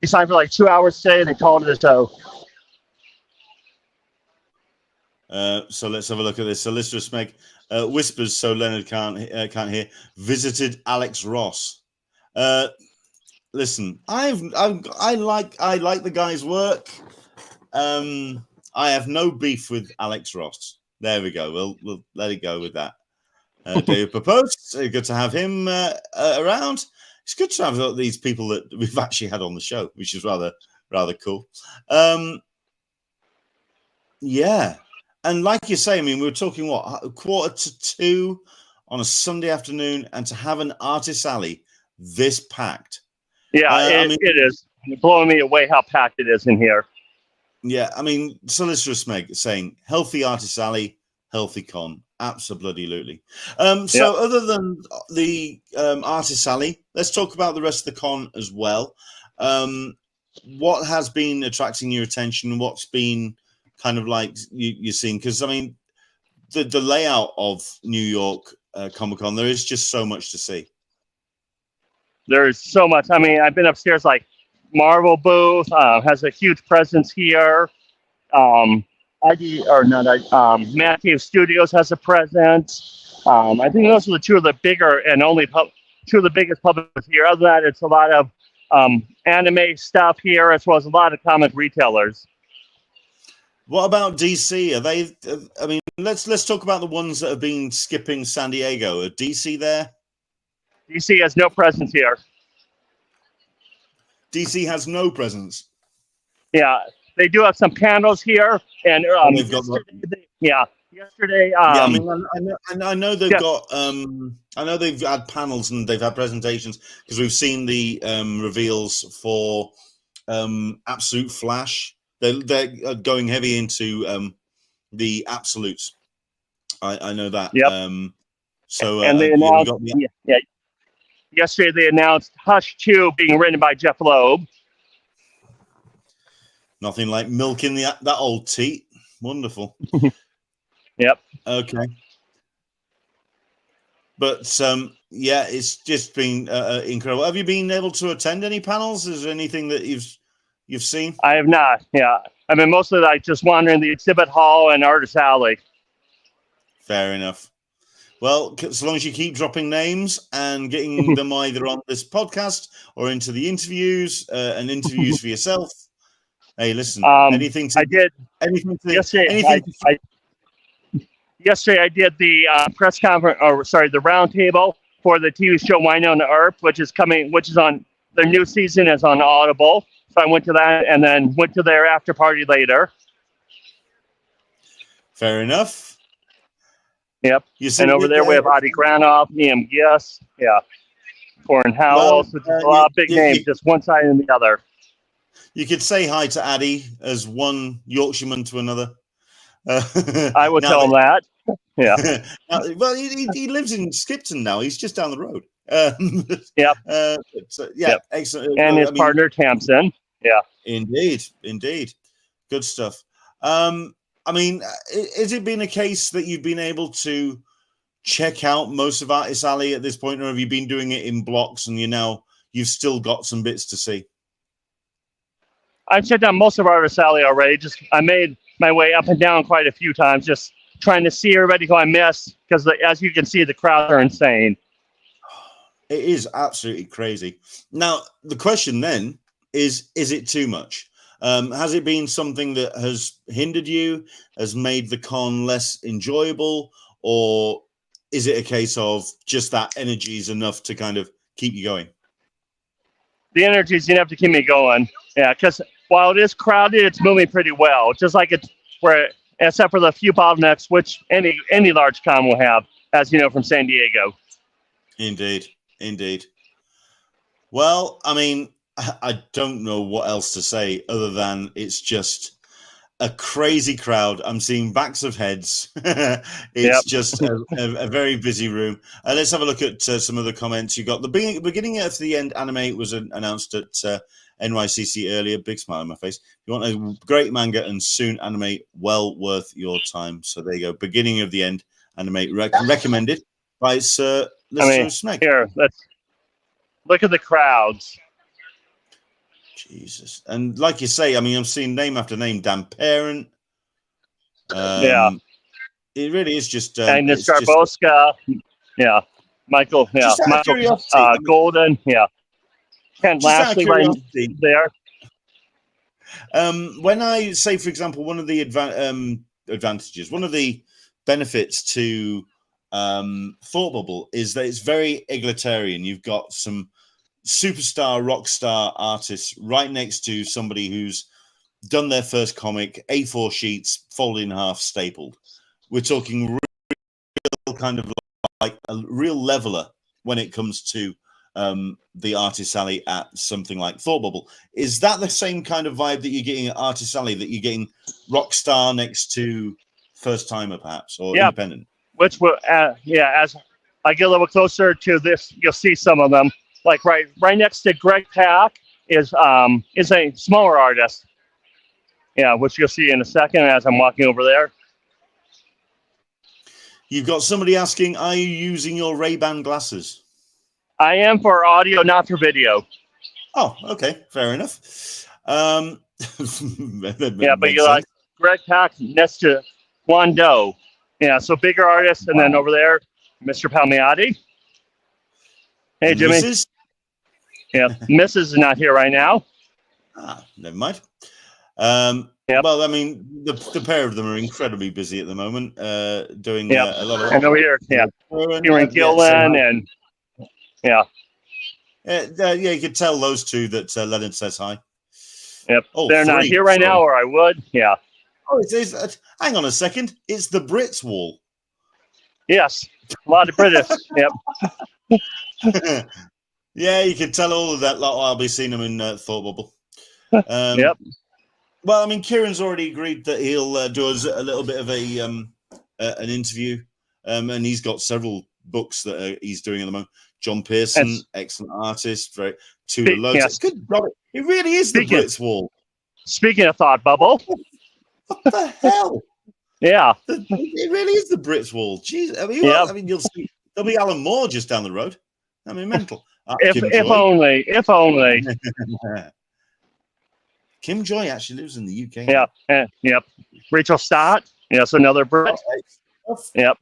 He signed for like 2 hours today, and they called it a show. So let's have a look at this. Solicitor Smeg whispers so Leonard can't hear. Visited Alex Ross. Listen, I like the guy's work. I have no beef with Alex Ross. There we go. We'll let it go with that. David Popost, good to have him around. It's good to have these people that we've actually had on the show, which is rather cool. Yeah. And like you say, I mean, we were talking, 1:45 on a Sunday afternoon, and to have an artist alley this packed. Yeah, it is. It's blowing me away how packed it is in here. Yeah, I mean, Solicitor Smeg saying, healthy artist alley, healthy con. Absolutely. Other than the artist alley, let's talk about the rest of the con as well. What has been attracting your attention? What's been kind of like you're seeing? Because I mean, the layout of New York Comic-Con, there is just so much to see. There's so much. I mean, I've been upstairs, like Marvel booth has a huge presence here. Man Cave Studios has a presence. I think those are the two of the bigger and only two of the biggest publishers here. Other than that, it's a lot of anime stuff here, as well as a lot of comic retailers. What about DC? Are they? I mean, let's talk about the ones that have been skipping San Diego. Are DC there? DC has no presence here. DC has no presence. Yeah, they do have some panels here, and Yesterday, yeah, I mean, I know they've yeah. got. I know they've had panels and they've had presentations because we've seen the reveals for Absolute Flash. They're going heavy into the absolutes. I know that. Yep. So and they we announced, got the yesterday they announced Hush 2 being written by Jeff Loeb. nothing like milking that old teat. Wonderful. Yep. Okay. But yeah, it's just been incredible. Have you been able to attend any panels? Is there anything that you've seen? I have not. Yeah, I mean, mostly like just wandering the exhibit hall and Artist Alley. Fair enough. Well, as long as you keep dropping names and getting them either on this podcast or into the interviews and interviews for yourself. Hey, listen. Anything to yesterday. Yesterday I did the press conference, or sorry, the roundtable for the TV show Winona Earp, which is on their new season is on Audible. So I went to that and then went to their after party later. Fair enough. Yep. And over there we have Adi Granoff, Liam Giss, Corin Howells, which is a lot of big names, just one side and the other. You could say hi to Adi as one Yorkshireman to another. I would tell him that. Yeah. Well, he lives in Skipton now. He's just down the road. Yep. Yep. Excellent. And his partner Tamsin. Yeah. Indeed. Good stuff. I mean, has it been a case that you've been able to check out most of Artist Alley at this point, or have you been doing it in blocks and you've still got some bits to see? I've checked out most of Artist Alley already. I made my way up and down quite a few times, just trying to see everybody who I missed, because as you can see, the crowds are insane. It is absolutely crazy. Now, the question then is it too much? Has it been something that has hindered you, has made the con less enjoyable, or is it a case of just that energy is enough to kind of keep you going? The energy is enough to keep me going. Yeah, because while it is crowded, it's moving pretty well. Just like except for the few bottlenecks, which any large con will have, as you know, from San Diego. Indeed. Well, I mean, I don't know what else to say other than it's just a crazy crowd. I'm seeing backs of heads. It's just a very busy room. Let's have a look at some of the comments. You got the beginning at the end. Animate was announced at NYCC earlier. Big smile on my face. You want a great manga and soon Animate, well worth your time. So there you go. Beginning of the end. Animate recommended by Sir Lister Smeg. Here, let's look at the crowds. Jesus. And like you say, I mean, I'm seeing name after name. Dan Parent. It really is just... Agnes Garboska. Michael. Michael Golden. Ken Lashley right there. When I say, for example, one of the advantages, one of the benefits to Thought Bubble is that it's very egalitarian. You've got some superstar rock star artists right next to somebody who's done their first comic, A4 sheets folded in half, stapled. We're talking real kind of like a real leveler when it comes to the Artist Alley at something like Thought Bubble. Is that the same kind of vibe that you're getting at Artist Alley, that you're getting rock star next to first timer perhaps, or independent? Which will as I get a little closer to this, you'll see some of them. Like right next to Greg Pak is a smaller artist. Which you'll see in a second as I'm walking over there. You've got somebody asking, are you using your Ray-Ban glasses? I am for audio, not for video. Oh, okay. Fair enough. But you like Greg Pak next to Wando. So bigger artists, and then over there, Mr. Palmiotti. Hey, Jimmy. Mrs.? Mrs. is not here right now. Never mind. Well, I mean, the pair of them are incredibly busy at the moment, doing a lot of... And over here, Kieran Gillen and... you could tell those two that Leonard says hi. They're not here right now, or I would. Oh, hang on a second. It's the Brits wall. Yes, a lot of British. Yep. Yeah, you can tell all of that. Like, I'll be seeing them in Thought Bubble. Yep. Well, I mean, Kieran's already agreed that he'll do us a little bit of an interview, and he's got several books that he's doing at the moment. John Pearson, excellent artist, right? Tudor Loads. Yes. Good God, it really is the Brits wall. Speaking of Thought Bubble. What the hell? Yeah. It really is the Brits wall. Jeez, I mean, Yep. I mean, you'll see. There'll be Alan Moore just down the road. I mean, mental. If only. Kim Joy actually lives in the UK. Yeah. Yep. Rachel Stott. Yes, another Brit. Yep.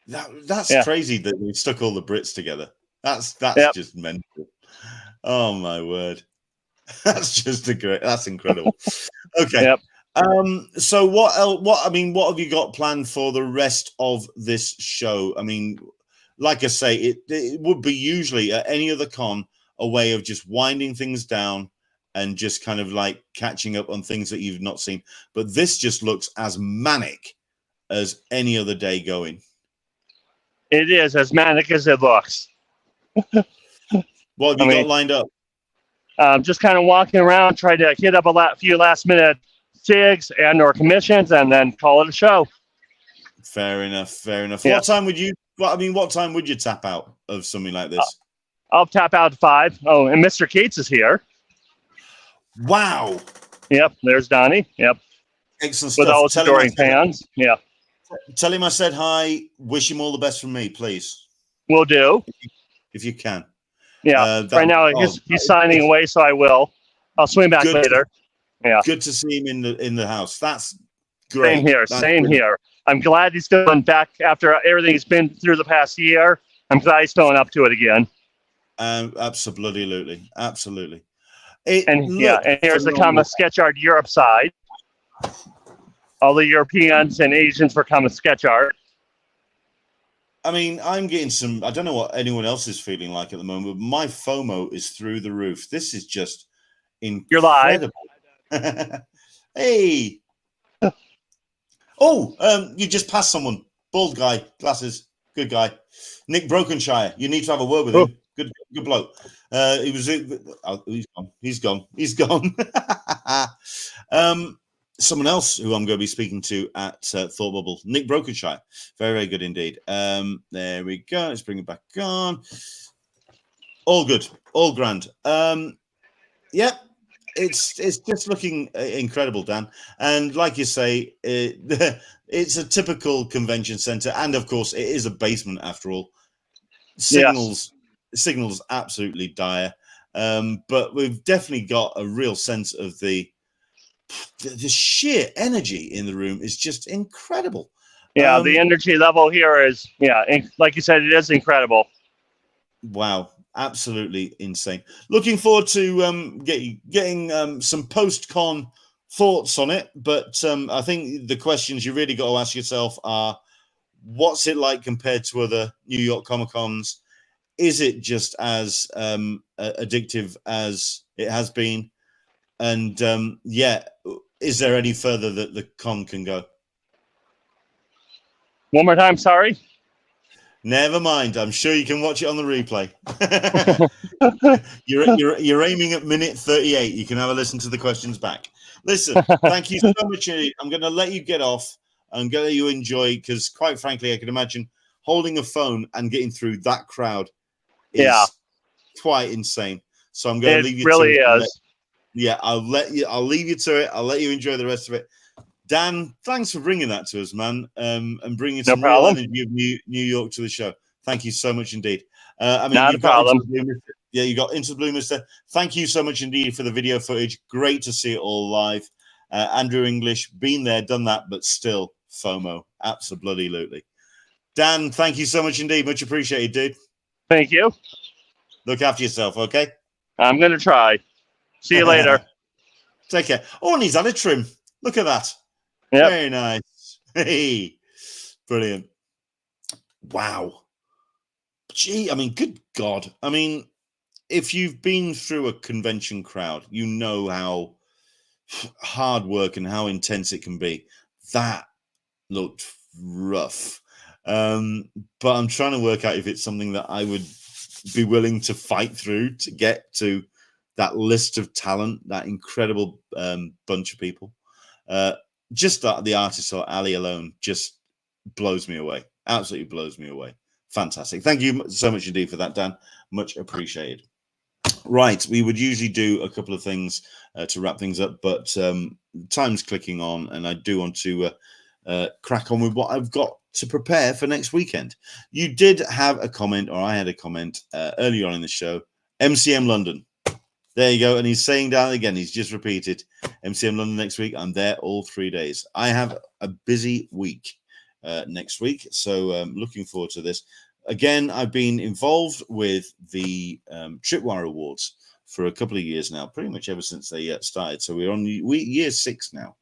That's crazy that we stuck all the Brits together. That's just mental. Oh my word. That's incredible. Okay. Yep. So what else, what have you got planned for the rest of this show? I mean, like I say, it would be usually at any other con a way of just winding things down and just kind of like catching up on things that you've not seen. But this just looks as manic as any other day going. It is as manic as it looks. What have you got lined up? Just kind of walking around, trying to hit up a few last-minute gigs and/or commissions, and then call it a show. Fair enough. Yeah. What time would you tap out of something like this? I'll tap out at 5. Oh, and Mr. Keats is here. Wow. Yep, there's Donnie. Yep. Excellent stuff. With all his adoring fans. Yeah. Tell him I said hi. Wish him all the best from me, please. Will do. If you can. Yeah. Right now he's signing away, so I will. I'll swing back later. Yeah. Good to see him in the house. That's great. Same here. I'm glad he's going back after everything he's been through the past year. I'm glad he's going up to it again. Absolutely. And here's the Comic Sketch Art Europe side. All the Europeans and Asians for Comic Sketch Art. I mean, I'm getting some. I don't know what anyone else is feeling like at the moment, but my FOMO is through the roof. This is just incredible. You're live. Hey. Oh, you just passed someone. Bald guy, glasses, good guy. Nick Brokenshire. You need to have a word with him. Good bloke. He's gone. Someone else who I'm going to be speaking to at Thought Bubble, Nick Brokenshire. Very, very good indeed. There we go. Let's bring it back on. All good. All grand. Yeah. It's just looking incredible, Dan. And like you say, it's a typical convention center. And of course, it is a basement after all. Signals absolutely dire. But we've definitely got a real sense of the sheer energy in the room is just incredible. Yeah, the energy level here is, like you said, it is incredible. Wow. Absolutely insane. Looking forward to getting some post-con thoughts on it. But I think the questions you really got to ask yourself are, what's it like compared to other New York Comic-Cons? Is it just as addictive as it has been? And is there any further that the con can go? One more time, sorry. Never mind. I'm sure you can watch it on the replay. you're aiming at minute 38. You can have a listen to the questions back. Listen, thank you so much. I'm going to let you get off. I'm going to let you enjoy, because quite frankly, I can imagine holding a phone and getting through that crowd is quite insane. So I'm going to leave you to it. It really is. I'll leave you to it. I'll let you enjoy the rest of it. Dan, thanks for bringing that to us, man, and bringing some real energy of New York to the show. Thank you so much indeed. Not a problem. You got Into the Blue Mister. Thank you so much indeed for the video footage. Great to see it all live. Andrew English, been there, done that, but still FOMO. Absolutely. Dan, thank you so much indeed. Much appreciated, dude. Thank you. Look after yourself, okay? I'm going to try. See you later. Take care. Oh, and he's had a trim. Look at that. Yep. Very nice. Hey, brilliant. Wow. Gee, I mean, good God. I mean, if you've been through a convention crowd, you know how hard work and how intense it can be. That looked rough. But I'm trying to work out if it's something that I would be willing to fight through to get to that list of talent, that incredible bunch of people. Just the artist or Ali alone just blows me away. Absolutely blows me away. Fantastic. Thank you so much indeed for that, Dan. Much appreciated. Right, we would usually do a couple of things to wrap things up, but time's clicking on, and I do want to crack on with what I've got to prepare for next weekend. You did have a comment, or I had a comment earlier on in the show. MCM London. There you go. And he's saying down again, he's just repeated, MCM London next week. I'm there all 3 days. I have a busy week next week, so looking forward to this. Again, I've been involved with the Tripwire Awards for a couple of years now, pretty much ever since they started. So we're on year 6 now.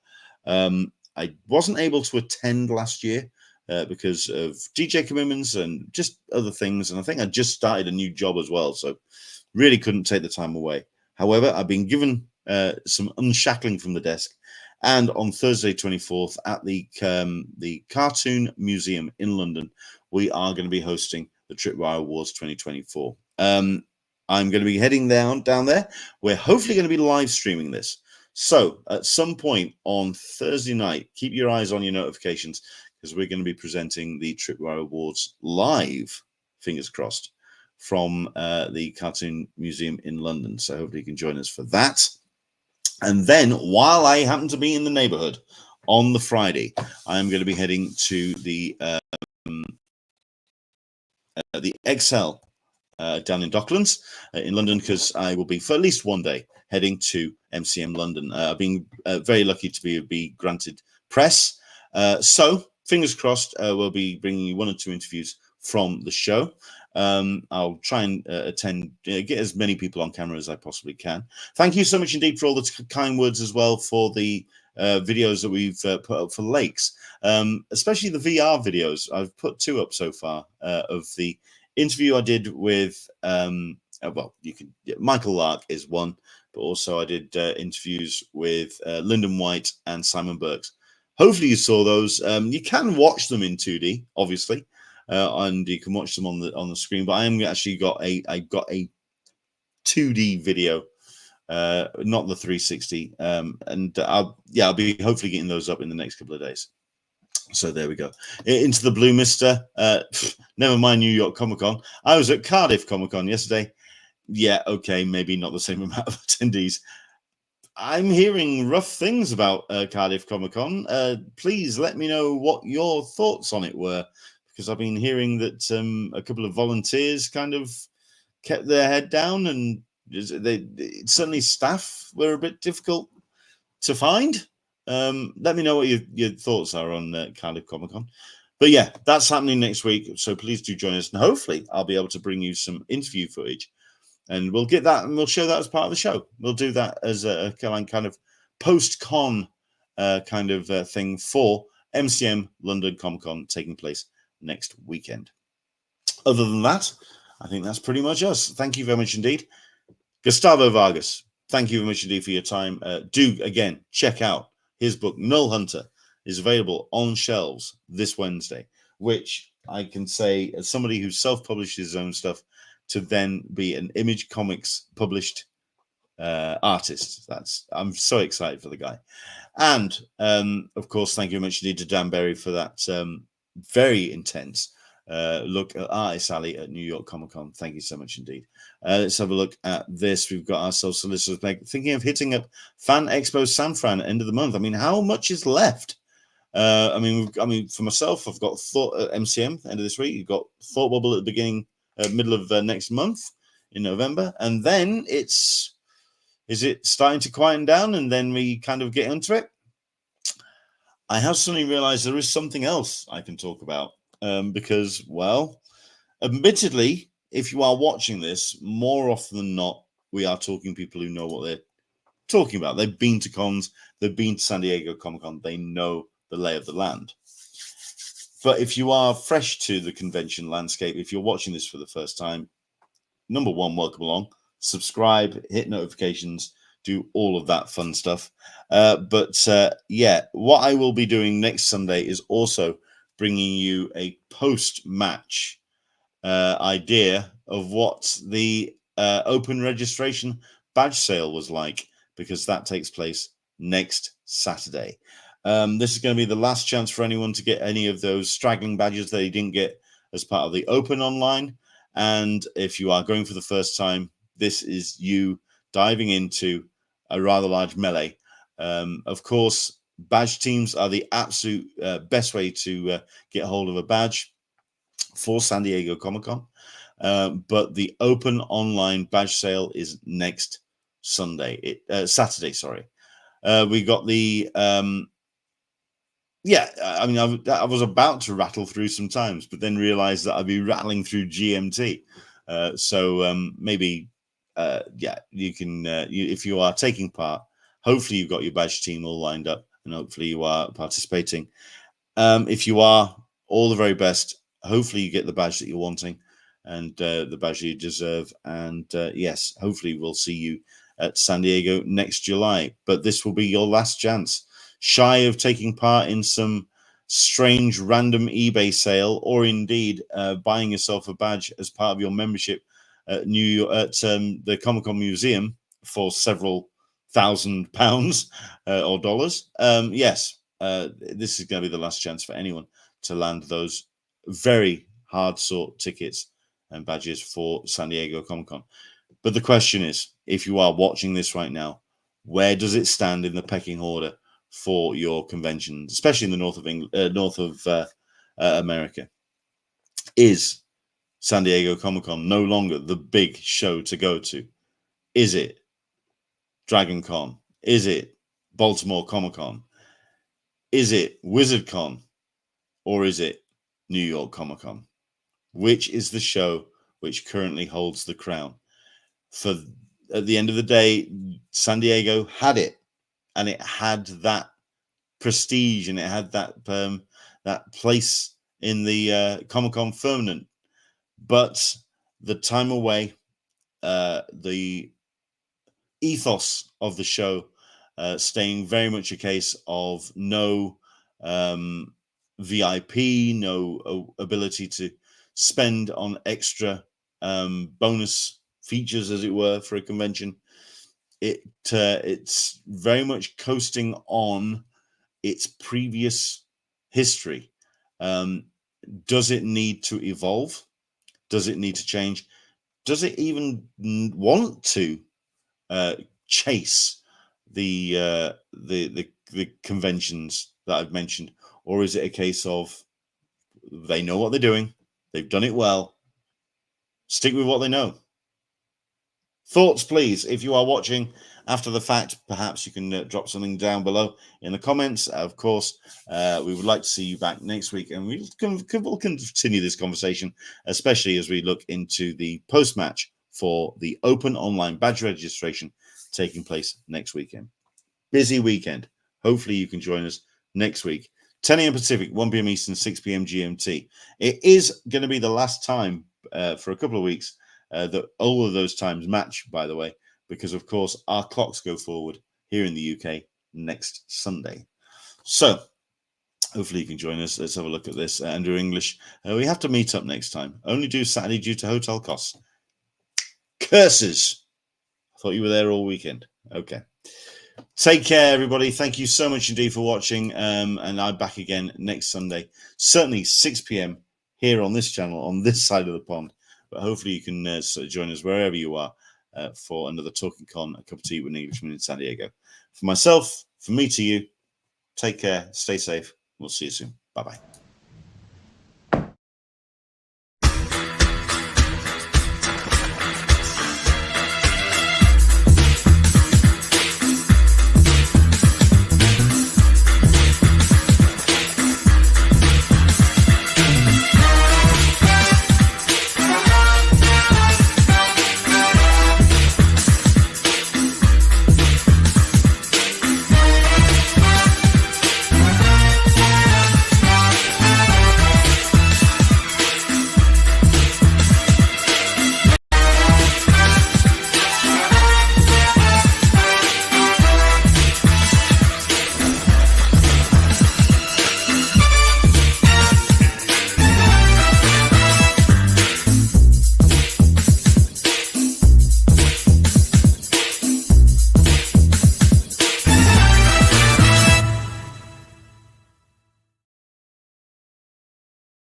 I wasn't able to attend last year because of DJ commitments and just other things. And I think I just started a new job as well, so really couldn't take the time away. However, I've been given some unshackling from the desk. And on Thursday, 24th, at the Cartoon Museum in London, we are going to be hosting the Tripwire Awards 2024. I'm going to be heading down there. We're hopefully going to be live streaming this. So at some point on Thursday night, keep your eyes on your notifications, because we're going to be presenting the Tripwire Awards live, fingers crossed, from the Cartoon Museum in London. So hopefully you can join us for that. And then, while I happen to be in the neighborhood on the Friday, I'm going to be heading to the XL down in Docklands in London, because I will be for at least one day heading to MCM London. I've been very lucky to be granted press. So fingers crossed, we'll be bringing you 1 or 2 interviews from the show. I'll try and attend, get as many people on camera as I possibly can. Thank you so much indeed for all the kind words as well for the videos that we've put up for Lakes, especially the VR videos. I've put 2 up so far of the interview I did with, Michael Lark is one, but also I did interviews with Lyndon White and Simon Burks. Hopefully you saw those. You can watch them in 2D, obviously. And you can watch them on the screen, but I am actually got a 2D video, not the 360, and I'll be hopefully getting those up in the next couple of days. So there we go. Into the Blue Mister. Never mind New York ComicCon. I was at Cardiff ComicCon yesterday. Yeah, okay, maybe not the same amount of attendees. I'm hearing rough things about Cardiff ComicCon. Please let me know what your thoughts on it were, because I've been hearing that a couple of volunteers kind of kept their head down, and certainly staff were a bit difficult to find. Let me know what your thoughts are on Cardiff ComicCon. But yeah, that's happening next week, so please do join us, and hopefully I'll be able to bring you some interview footage, and we'll get that and we'll show that as part of the show. We'll do that as a kind of post-con kind of thing for MCM London Comic-Con taking place next weekend. Other than that, I think that's pretty much us. Thank you very much indeed. Gustaffo Vargas, thank you very much indeed for your time. Do again check out his book NULLHUNTER. Is available on shelves this Wednesday, which I can say, as somebody who self-published his own stuff, to then be an Image Comics published artist. I'm so excited for the guy. And of course, thank you very much indeed to Dan Berry for that very intense look at Artist Alley at New York ComicCon. Thank you so much indeed. Let's have a look at this. We've got ourselves solicitors thinking of hitting up Fan Expo San Fran at the end of the month. I mean, how much is left? I mean, for myself, I've got Thought at MCM end of this week. You've got Thought Bubble at the beginning, middle of next month in November, and then is it starting to quieten down, and then we kind of get into it? I have suddenly realized there is something else I can talk about, because, well, admittedly, if you are watching this, more often than not, we are talking people who know what they're talking about. They've been to cons, they've been to San Diego Comic-Con, they know the lay of the land. But if you are fresh to the convention landscape, if you're watching this for the first time, number one, welcome along. Subscribe, hit notifications, do all of that fun stuff. Yeah, what I will be doing next Sunday is also bringing you a post-match idea of what the open registration badge sale was like, because that takes place next Saturday. This is going to be the last chance for anyone to get any of those straggling badges that they didn't get as part of the open online. And if you are going for the first time, this is you diving into a rather large melee. Of course, badge teams are the absolute best way to get hold of a badge for San Diego Comic-Con. But the open online badge sale is next Saturday, sorry. We got the yeah, I mean, I was about to rattle through some times, but then realized that I'd be rattling through GMT. Maybe, yeah, you can, if you are taking part, hopefully you've got your badge team all lined up, and hopefully you are participating. If you are, all the very best. Hopefully you get the badge that you're wanting, and the badge you deserve. And yes, hopefully we'll see you at San Diego next July. But this will be your last chance. Shy of taking part in some strange random eBay sale, or indeed buying yourself a badge as part of your membership at the Comic-Con Museum for several £1,000 or dollars. Yes, this is going to be the last chance for anyone to land those very hard sought tickets and badges for San Diego Comic-Con. But the question is, if you are watching this right now, where does it stand in the pecking order for your conventions, especially in the north of England, north of America? Is San Diego Comic-Con no longer the big show to go to? Is it Dragon Con? Is it Baltimore Comic-Con? Is it WizardCon? Or is it New York Comic-Con? Which is the show which currently holds the crown? For at the end of the day, San Diego had it, and it had that prestige, and it had that that place in the Comic-Con firmament. But the time away, the ethos of the show staying very much a case of no VIP, no ability to spend on extra bonus features, as it were, for a convention. It's very much coasting on its previous history. Does it need to evolve? Does it need to change? Does it even want to chase the conventions that I've mentioned, or is it a case of they know what they're doing, they've done it well, stick with what they know? Thoughts, please. If you are watching after the fact, perhaps you can drop something down below in the comments. Of course, we would like to see you back next week, and we'll continue this conversation, especially as we look into the post-match for the open online badge registration taking place next weekend. Busy weekend. Hopefully you can join us next week. 10 a.m. Pacific, 1 p.m. Eastern, 6 p.m. GMT. It is going to be the last time for a couple of weeks that all of those times match, by the way, because, of course, our clocks go forward here in the UK next Sunday. So hopefully you can join us. Let's have a look at this. Andrew English, we have to meet up next time. Only do Saturday due to hotel costs. Curses. I thought you were there all weekend. Okay. Take care, everybody. Thank you so much indeed for watching. And I'm back again next Sunday, certainly 6 p.m. here on this channel, on this side of the pond. But hopefully you can join us wherever you are for another Talkin Con, a cup of tea with an Englishman in San Diego. For myself, from me to you, take care, stay safe. We'll see you soon. Bye-bye.